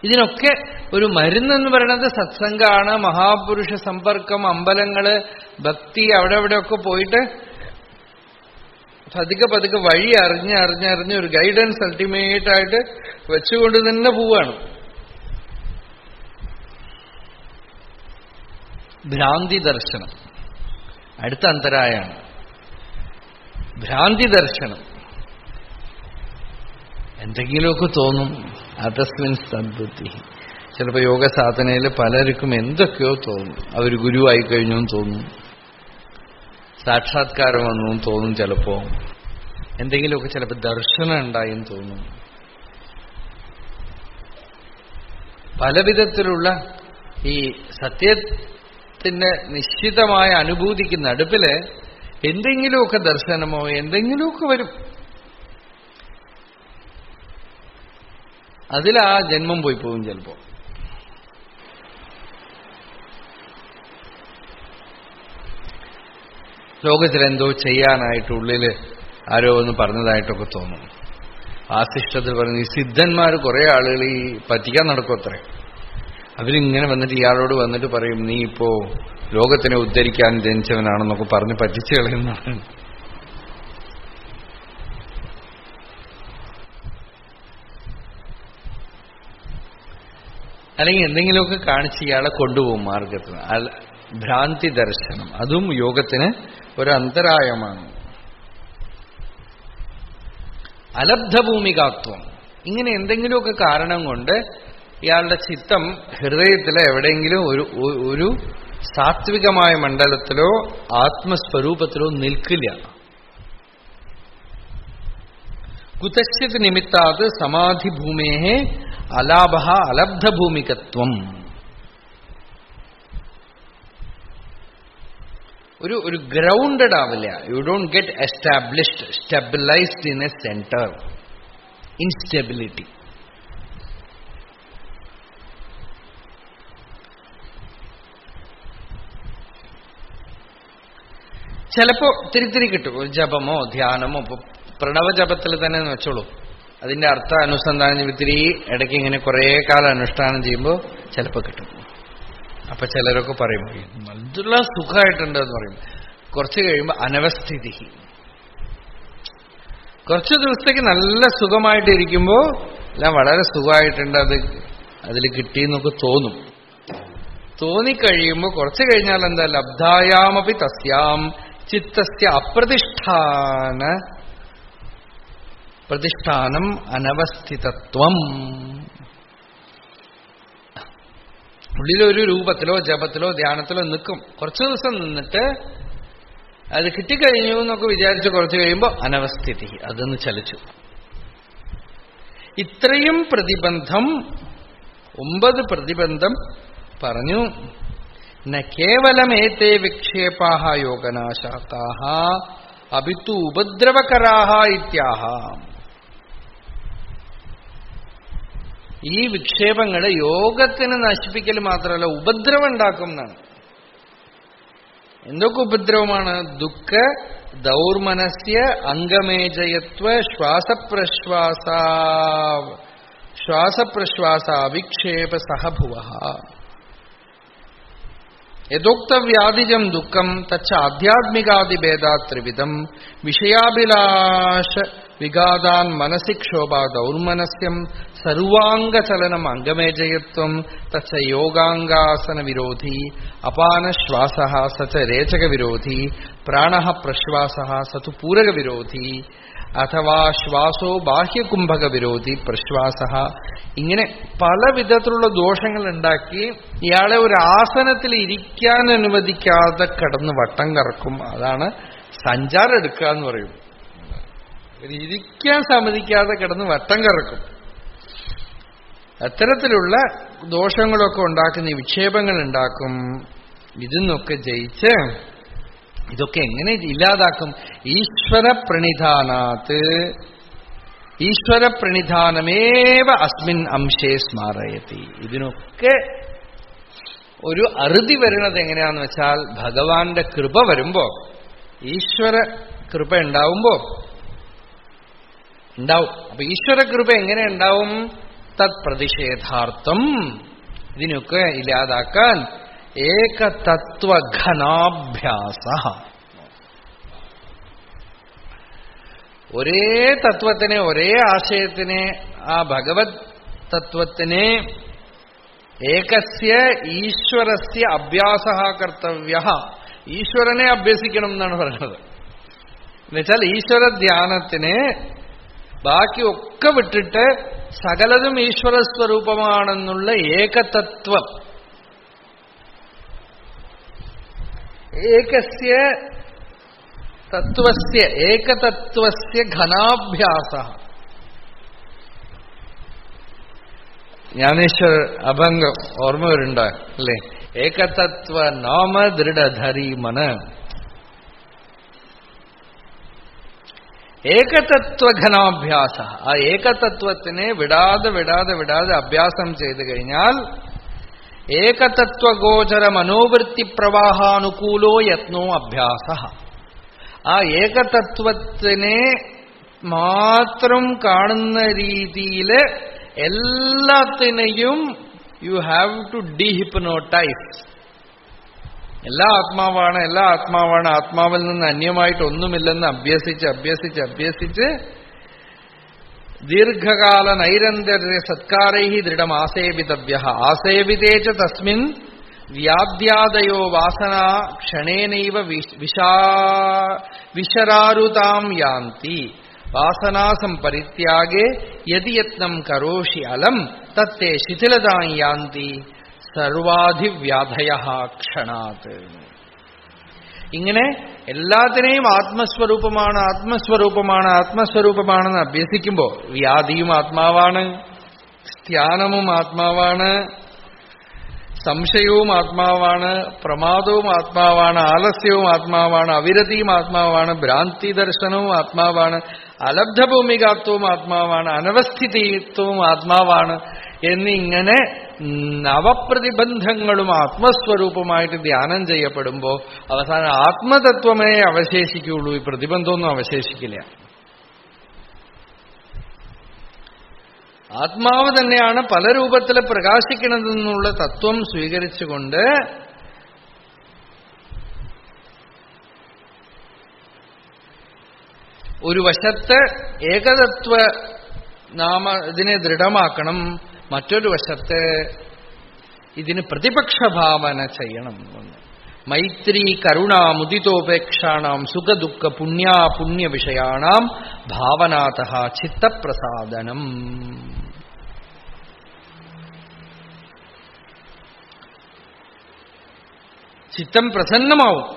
ഇതിനൊക്കെ ഒരു മരുന്നെന്ന് പറയുന്നത് സത്സംഗമാണ്, മഹാപുരുഷ സമ്പർക്കം, അമ്പലങ്ങള്, ഭക്തി, അവിടെ അവിടെയൊക്കെ പോയിട്ട് പതുക്കെ വഴി അറിഞ്ഞ് ഒരു ഗൈഡൻസ് അൾട്ടിമേറ്റ് ആയിട്ട് വെച്ചുകൊണ്ട് തന്നെ പോവാണ്. ഭ്രാന്തി ദർശനം അടുത്ത അന്തരായാണ്. ഭ്രാന്തി ദർശനം എന്തെങ്കിലുമൊക്കെ തോന്നും. അതസ്മിൻ സദ്ബുദ്ധി. ചിലപ്പോൾ യോഗ സാധനയിൽ പലർക്കും എന്തൊക്കെയോ തോന്നും. അവർ ഗുരുവായി കഴിഞ്ഞു തോന്നും, സാക്ഷാത്കാരം വന്നു തോന്നും, ചിലപ്പോ എന്തെങ്കിലുമൊക്കെ ചിലപ്പോൾ ദർശനം ഉണ്ടായെന്ന് തോന്നും. പലവിധത്തിലുള്ള ഈ സത്യത്തിന്റെ നിശ്ചിതമായ അനുഭൂതിക്ക് നടുപ്പില് എന്തെങ്കിലുമൊക്കെ ദർശനമോ എന്തെങ്കിലുമൊക്കെ വരും. അതിലാ ജന്മം പോയി പോകും ചിലപ്പോ. ലോകത്തിലെന്തോ ചെയ്യാനായിട്ട് ഉള്ളില് ആരോ ഒന്ന് പറഞ്ഞതായിട്ടൊക്കെ തോന്നും. വാസിഷ്ഠത്തിൽ പറയുന്നത് ഈ സിദ്ധന്മാർ കുറെ ആളുകൾ ഈ പറ്റിക്കാൻ നടക്കും അത്രേ. അവരിങ്ങനെ വന്നിട്ട് ഇയാളോട് വന്നിട്ട് പറയും, നീ ഇപ്പോ ലോകത്തിനെ ഉദ്ധരിക്കാൻ ജനിച്ചവനാണെന്നൊക്കെ പറഞ്ഞ് പറ്റിച്ചു കളയുന്നതാണ്. അല്ലെങ്കിൽ എന്തെങ്കിലുമൊക്കെ കാണിച്ച് ഇയാളെ കൊണ്ടുപോകും മാർഗത്തിന്. ഭ്രാന്തി ദർശനം അതും യോഗത്തിന് ഒരു അന്തരായമാണ്. അലബ്ധഭൂമികാത്വം, ഇങ്ങനെ എന്തെങ്കിലുമൊക്കെ കാരണം കൊണ്ട് ഇയാളുടെ ചിത്തം ഹൃദയത്തിലെ എവിടെയെങ്കിലും ഒരു സാത്വികമായ മണ്ഡലത്തിലോ ആത്മസ്വരൂപത്തിലോ നിൽക്കില്ല. കുതശ്ചിത് നിമിത്താത് സമാധിഭൂമേഃ അലാഭഃ അലബ്ധഭൂമികത്വം. ഒരു ഗ്രൗണ്ടഡ് ആവില്ല. You don't get established, stabilised in A centre. Instability. ചിലപ്പോ തിരിത്തിരി കിട്ടും. ഒരു ജപമോ ധ്യാനമോ, ഇപ്പൊ പ്രണവജപത്തിൽ തന്നെ വെച്ചോളൂ, അതിന്റെ അർത്ഥ അനുസന്ധാനം ഇത്തിരി ഇടയ്ക്ക് ഇങ്ങനെ കുറെ കാലം അനുഷ്ഠാനം ചെയ്യുമ്പോൾ ചിലപ്പോൾ കിട്ടും. അപ്പൊ ചിലരൊക്കെ പറയും നല്ല സുഖമായിട്ടുണ്ട് എന്ന് പറയും. കുറച്ച് കഴിയുമ്പോൾ അനവസ്ഥിതി. കുറച്ച് ദിവസത്തേക്ക് നല്ല സുഖമായിട്ടിരിക്കുമ്പോ എല്ലാം വളരെ സുഖമായിട്ടുണ്ട്, അതിൽ കിട്ടിയെന്നൊക്കെ തോന്നും. തോന്നിക്കഴിയുമ്പോൾ കുറച്ച് കഴിഞ്ഞാൽ എന്താ, ലബ്ധായാമപി തസ്യാം ചിത്തസ്യ പ്രതിഷ്ഠാനം അനവസ്ഥിതത്വം. ഉള്ളിലൊരു രൂപത്തിലോ ജപത്തിലോ ധ്യാനത്തിലോ നിൽക്കും. കുറച്ചു ദിവസം നിന്നിട്ട് അത് കിട്ടിക്കഴിഞ്ഞു എന്നൊക്കെ വിചാരിച്ച് കുറച്ച് കഴിയുമ്പോൾ അനവസ്ഥിതി, അതൊന്ന് ചലിച്ചു. ഇത്രയും പ്രതിബന്ധം, 9 പ്രതിബന്ധം പറഞ്ഞു. ന കേവലമേതേ വിക്ഷേപാഃ യോഗനാശകാഃ അപിതു ഉപദ്രവകരാഃ ഇത്യാഹ. ഈ വിക്ഷേപങ്ങള് യോഗത്തിന് നശിപ്പിക്കൽ മാത്രമല്ല, ഉപദ്രവം ഉണ്ടാക്കും എന്നാണ്. എന്തൊക്കെ ഉപദ്രവമാണ്? ദുഃഖ ദൗർമനസ്യ അംഗമേജയത്വ ശ്വാസപ്രശ്വാസ വിക്ഷേപ സഹഭുവഃ. യഥോക്തവ്യാധിജം ദുഃഖം തച്ച ആധ്യാത്മികാദിഭേദാത് ത്രിവിധം വിഷയാഭിലാഷ വിഘാതാൻ മനസി ക്ഷോഭ ദൗർമനസ്യം സർവാംഗചലനം അംഗമേജയത്വം തച്ച യോഗാംഗാസന വിരോധി അപാനശ്വാസ സച്ച രേചക വിരോധി പ്രാണഃ പ്രശ്വാസ സതു പൂരക വിരോധി അഥവാ ശ്വാസോ ബാഹ്യകുംഭക വിരോധി പ്രശ്വാസ. ഇങ്ങനെ പല വിധത്തിലുള്ള ദോഷങ്ങൾ ഉണ്ടാക്കി ഇയാളെ ഒരു ആസനത്തിൽ ഇരിക്കാൻ അനുവദിക്കാതെ കിടന്ന് വട്ടം കറക്കും. അതാണ് സഞ്ചാരം എടുക്കുക എന്ന് പറയും. ഇരിക്കാൻ സമ്മതിക്കാതെ കിടന്ന് വട്ടം കറക്കും. അത്തരത്തിലുള്ള ദോഷങ്ങളൊക്കെ ഉണ്ടാക്കുന്ന ഈ വിക്ഷേപങ്ങൾ ഉണ്ടാക്കും. ഇതിന്നൊക്കെ ജയിച്ച് ഇതൊക്കെ എങ്ങനെ ഇല്ലാതാക്കും? ഈശ്വരപ്രണിധാനാത്, ഈശ്വരപ്രണിധാനമേവ അസ്മിൻ അംശേ സ്മാരയതി. ഇതിനൊക്കെ ഒരു അറുതി വരുന്നത് എങ്ങനെയാന്ന് വെച്ചാൽ, ഭഗവാന്റെ കൃപ വരുമ്പോ, ഈശ്വര കൃപ ഉണ്ടാവും. അപ്പൊ ഈശ്വര കൃപ എങ്ങനെ ഉണ്ടാവും? തത് പ്രതിഷേധാർത്ഥം, ഇതിനൊക്കെ ഇല്ലാതാക്കാൻ ഏകതത്വഘനാഭ്യാസ. ഒരേ തത്വത്തിനെ, ഒരേ ആശയത്തിനെ, ആ ഭഗവത് തത്വത്തിനെ ഏകസ്യ ഈശ്വരസ്യ അഭ്യാസ കർത്തവ്യ. ഈശ്വരനെ അഭ്യസിക്കണം എന്നാണ് പറയുന്നത്. എന്നുവെച്ചാൽ ഈശ്വര ധ്യാനത്തിന് ബാക്കിയൊക്കെ വിട്ടിട്ട് സകലതും ഈശ്വര സ്വരൂപമാണെന്നുള്ള ഏകതത്വം, ഏകസ്യ തത്വസ്യ ഏകതത്വസ്യ ഘനാഭ്യാസ. ജ്ഞാനേശ്വർ അഭംഗം ഓർമ്മ വരുന്നുണ്ട് അല്ലേ? ഏകതത്വ നാമ ദൃഢധരി മന. ഏകതത്വഘനാഭ്യാസ. ആ ഏകതത്വത്തിനെ വിടാതെ വിടാതെ വിടാതെ അഭ്യാസം ചെയ്തു കഴിഞ്ഞാൽ ഏകതത്വഗോചര മനോവൃത്തി പ്രവാഹാനുകൂലോ യത്നോ അഭ്യാസ. ആ ഏകതത്വത്തിനെ മാത്രം കാണുന്ന രീതിയിൽ എല്ലാത്തിനെയും യു ഹാവ് ടു ഡീഹിപ്നോട്ടൈസ്. എല്ലാ ആത്മാവാണ്, എല്ലാ ആത്മാവാണ്, ആത്മാവിൽ നിന്ന് അന്യമായിട്ട് ഒന്നുമില്ലെന്ന് അഭ്യസിച്ച് അഭ്യസിച്ച് അഭ്യസിച്ച് ദീർഘകാല നൈരന്തര്യ സത്കാരൈ ദൃഢം ആസേവിതവ്യ. ആസേവിതേ ച തസ്മിൻ വ്യാദ്യാദയോ വാസന ക്ഷണേനൈവ വിശരാരുതാം യാന്തി. വാസനാസം പരിത്യാഗേ യദി യത്നം കരോഷി അലം തത്തേ ശിഥിലതാം യാന്തി സർവാധിവ്യാധയ ക്ഷണാത്. ഇങ്ങനെ എല്ലാത്തിനെയും ആത്മസ്വരൂപമാണ്, ആത്മസ്വരൂപമാണ്, ആത്മസ്വരൂപമാണെന്ന് അഭ്യസിക്കുമ്പോൾ വ്യാധിയും ആത്മാവാണ്, ധ്യാനവും ആത്മാവാണ്, സംശയവും ആത്മാവാണ്, പ്രമാദവും ആത്മാവാണ്, ആലസ്യവും ആത്മാവാണ്, അവിരതിയും ആത്മാവാണ്, ഭ്രാന്തി ദർശനവും ആത്മാവാണ്, അലബ്ധഭൂമികാത്വവും ആത്മാവാണ്, അനവസ്ഥിതിത്വവും ആത്മാവാണ് എന്നിങ്ങനെ നവപ്രതിബന്ധങ്ങളും ആത്മസ്വരൂപമായിട്ട് ധ്യാനം ചെയ്യപ്പെടുമ്പോൾ അവസാനം ആത്മതത്വമേ അവശേഷിക്കുകയുള്ളൂ. ഈ പ്രതിബന്ധമൊന്നും അവശേഷിക്കില്ല. ആത്മാവ് തന്നെയാണ് പല രൂപത്തിൽ പ്രകാശിക്കണമെന്നുള്ള തത്വം സ്വീകരിച്ചുകൊണ്ട് ഒരു വശത്ത് ഏകതത്വ ഇതിനെ ദൃഢമാക്കണം, മറ്റൊരു വശത്ത് ഇതിന് പ്രതിപക്ഷഭാവന ചെയ്യണം. മൈത്രി കരുണ മുദിതോപേക്ഷാണാം സുഖദുഃഖ പുണ്യ വിഷയാണാം ഭാവനാതഃ ചിത്തപ്രസാദനം. ചിത്തം പ്രസന്നമാവും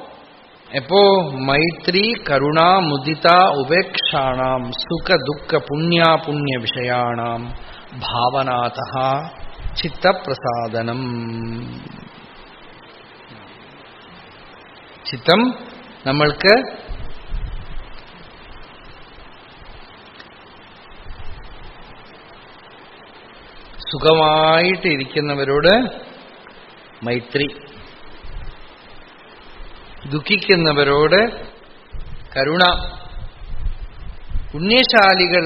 എപ്പോ? മൈത്രി കരുണ മുദിത ഉപേക്ഷാണാം സുഖദുഃഖ പുണ്യ വിഷയാണാം ഭാവനാതഃ ചിത്തപ്രസാദനം. ചിത്തം നമ്മൾക്ക് സുഖമായിട്ടിരിക്കുന്നവരോട് മൈത്രി, ദുഃഖിക്കുന്നവരോട് കരുണ, പുണ്യശാലികൾ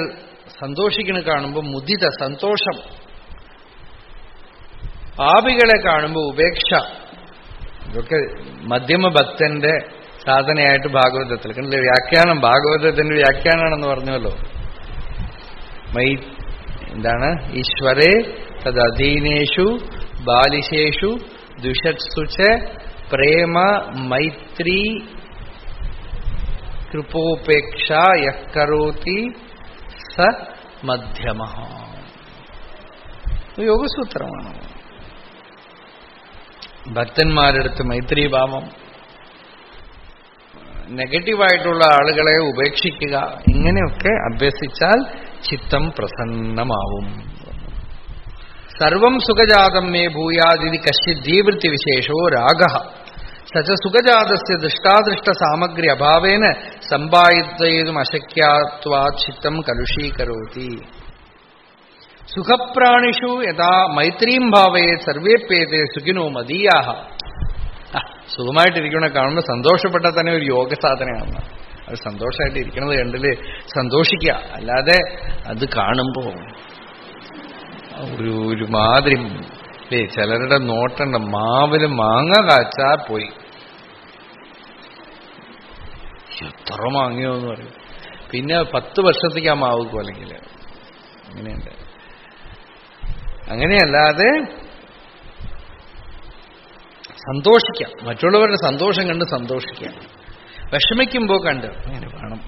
സന്തോഷിക്കണ കാണുമ്പോൾ മുദിത സന്തോഷം, പാപികളെ കാണുമ്പോൾ ഉപേക്ഷ. ഇതൊക്കെ മധ്യമഭക്തന്റെ സാധനയായിട്ട് ഭാഗവതത്തിൽ കണ്ടില്ലേ? വ്യാഖ്യാനം, ഭാഗവതത്തിന്റെ വ്യാഖ്യാനാണെന്ന് പറഞ്ഞല്ലോ. എന്താണ്? ഈശ്വരേ തദധീനേഷു ബാലിശേഷു ദുഷത്സുച പ്രേമ മൈത്രി കൃപോപേക്ഷ യഃ കരോതി സ മധ്യമഃ. യോഗസൂത്രമാണ്. ഭക്തന്മാരെടുത്ത് മൈത്രീഭാവം, നെഗറ്റീവായിട്ടുള്ള ആളുകളെ ഉപേക്ഷിക്കുക, ഇങ്ങനെയൊക്കെ അഭ്യസിച്ചാൽ ചിത്തം പ്രസന്നമാവും. സർവം സുഖജാതം മേ ഭൂയാദിതി കശ്ചിത് ജീവൃത്തി വിശേഷോ രാഗഃ സച സുഖജാതസ്യ ദൃഷ്ടാദൃഷ്ട സാമഗ്രി അഭാവേന സമ്പാദിതേതും അശക്യാത്വാത് ചിത്തം കലുഷീകരോതി. സുഖപ്രാണിഷു യഥാ മൈത്രീം ഭാവയെ സർവേപ്യേതേ സുഖിനോ മദീയാഹ. സുഖമായിട്ടിരിക്കണ കാണുമ്പോൾ സന്തോഷപ്പെട്ടാൽ തന്നെ ഒരു യോഗ സാധനമാണ്. അത് സന്തോഷമായിട്ട് ഇരിക്കണത് കണ്ടില് സന്തോഷിക്കുക, അല്ലാതെ അത് കാണുമ്പോ ഒരു മാതിരി ചിലരുടെ നോട്ടണ്ട, മാവില് മാങ്ങ കാച്ചാ പോയി, എത്ര മാങ്ങയോ എന്ന് പറയും, പിന്നെ 10 വർഷത്തേക്ക് ആ മാവ് അല്ലെങ്കിൽ അങ്ങനെയുണ്ട്. അങ്ങനെയല്ലാതെ സന്തോഷിക്കാം, മറ്റുള്ളവരുടെ സന്തോഷം കണ്ട് സന്തോഷിക്കാം, വിഷമിക്കുമ്പോ കണ്ട് അങ്ങനെ വേണം.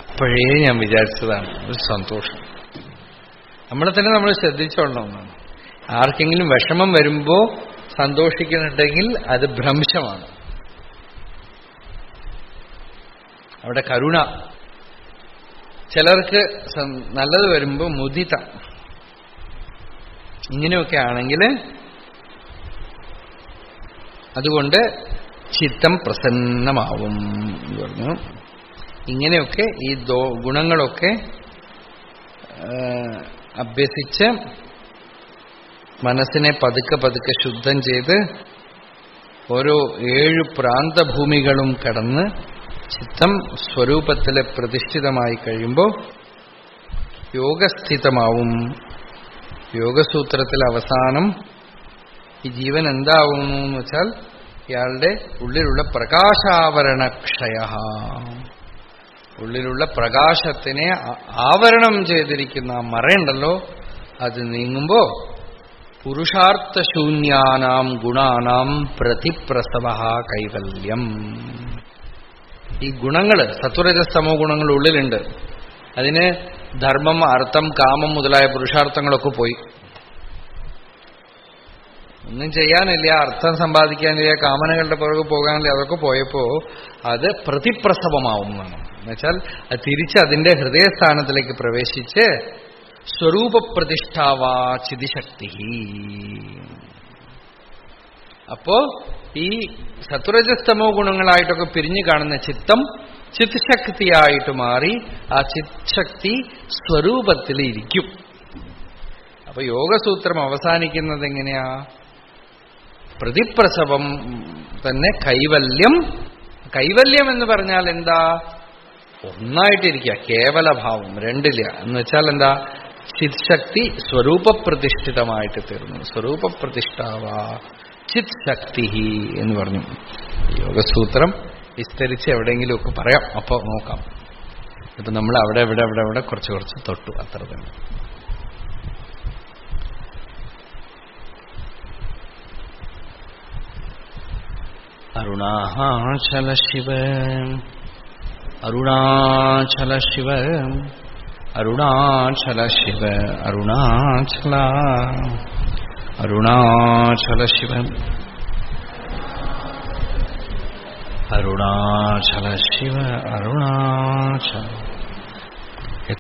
അപ്പോഴേ ഞാൻ വിചാരിച്ചതാണ് ഒരു സന്തോഷം. നമ്മളെ തന്നെ നമ്മൾ ശ്രദ്ധിച്ചോളണമെന്നാണ്. ആർക്കെങ്കിലും വിഷമം വരുമ്പോ സന്തോഷിക്കുന്നുണ്ടെങ്കിൽ അത് ഭ്രംശമാണ്. അവിടെ കരുണ. ചിലർക്ക് നല്ലത് വരുമ്പോ മുദിത. ഇങ്ങനെയൊക്കെ ആണെങ്കിൽ അതുകൊണ്ട് ചിത്തം പ്രസന്നമാവും എന്ന് പറഞ്ഞു. ഇങ്ങനെയൊക്കെ ഈ ഗുണങ്ങളൊക്കെ അഭ്യസിച്ച് മനസ്സിനെ പതുക്കെ പതുക്കെ ശുദ്ധം ചെയ്ത് ഓരോ 7 പ്രാന്തഭൂമികളും കടന്ന് ചിത്തം സ്വരൂപത്തിൽ പ്രതിഷ്ഠിതമായി കഴിയുമ്പോൾ യോഗസ്ഥിതമാവും. യോഗസൂത്രത്തിൽ അവസാനം ഈ ജീവൻ എന്താവുന്നു എന്ന് വെച്ചാൽ ഇയാളുടെ ഉള്ളിലുള്ള പ്രകാശാവരണക്ഷയ, ഉള്ളിലുള്ള പ്രകാശത്തിനെ ആവരണം ചെയ്തിരിക്കുന്ന മറയുണ്ടല്ലോ, അത് നീങ്ങുമ്പോ പുരുഷാർത്ഥശൂന്യാനാം ഗുണാനാം പ്രതിപ്രസവ കൈവല്യം. ഈ ഗുണങ്ങള്, സത്വരജസ്തമോ ഗുണങ്ങൾ ഉള്ളിലുണ്ട്. അതിന് ധർമ്മം, അർത്ഥം, കാമം മുതലായ പുരുഷാർത്ഥങ്ങളൊക്കെ പോയി. ഒന്നും ചെയ്യാനില്ല, അർത്ഥം സമ്പാദിക്കാനില്ല, കാമനകളുടെ പുറകെ പോകാനില്ല, അതൊക്കെ പോയപ്പോ അത് പ്രതിപ്രസവമാവും എന്നാണ്. എന്നുവെച്ചാൽ അത് തിരിച്ച് അതിന്റെ ഹൃദയസ്ഥാനത്തിലേക്ക് പ്രവേശിച്ച് സ്വരൂപപ്രതിഷ്ഠാവാ ചിതിശക്തി. അപ്പോ ഈ സത്വരജസ്തമോ ഗുണങ്ങളായിട്ടൊക്കെ പിരിഞ്ഞു കാണുന്ന ചിത്തം ചിത് ശക്തിയായിട്ട് മാറി ആ ചിത് ശക്തി സ്വരൂപത്തിൽ ഇരിക്കും. അപ്പൊ യോഗസൂത്രം അവസാനിക്കുന്നത് എങ്ങനെയാ? പ്രതിപ്രസവം തന്നെ കൈവല്യം. കൈവല്യം എന്ന് പറഞ്ഞാൽ എന്താ? ഒന്നായിട്ടിരിക്കുക, കേവലഭാവം, രണ്ടില്ല. എന്ന് വെച്ചാൽ എന്താ? ചിത് ശക്തി സ്വരൂപപ്രതിഷ്ഠിതമായിട്ട് തീർന്നു. സ്വരൂപപ്രതിഷ്ഠാവാ ചിത് ശക്തി എന്ന് പറഞ്ഞു. യോഗസൂത്രം വിസ്തരിച്ച് എവിടെയെങ്കിലുമൊക്കെ പറയാം, അപ്പൊ നോക്കാം. ഇപ്പൊ നമ്മൾ അവിടെ ഇവിടെ കുറച്ച് തൊട്ടു, അത്ര തന്നെ. അരുണാചല ശിവ അരുണാചല ശിവ അരുണാചല ശിവ അരുണാചല അരുണാചല ശിവ അരുണാചല ശിവ അരുണാചല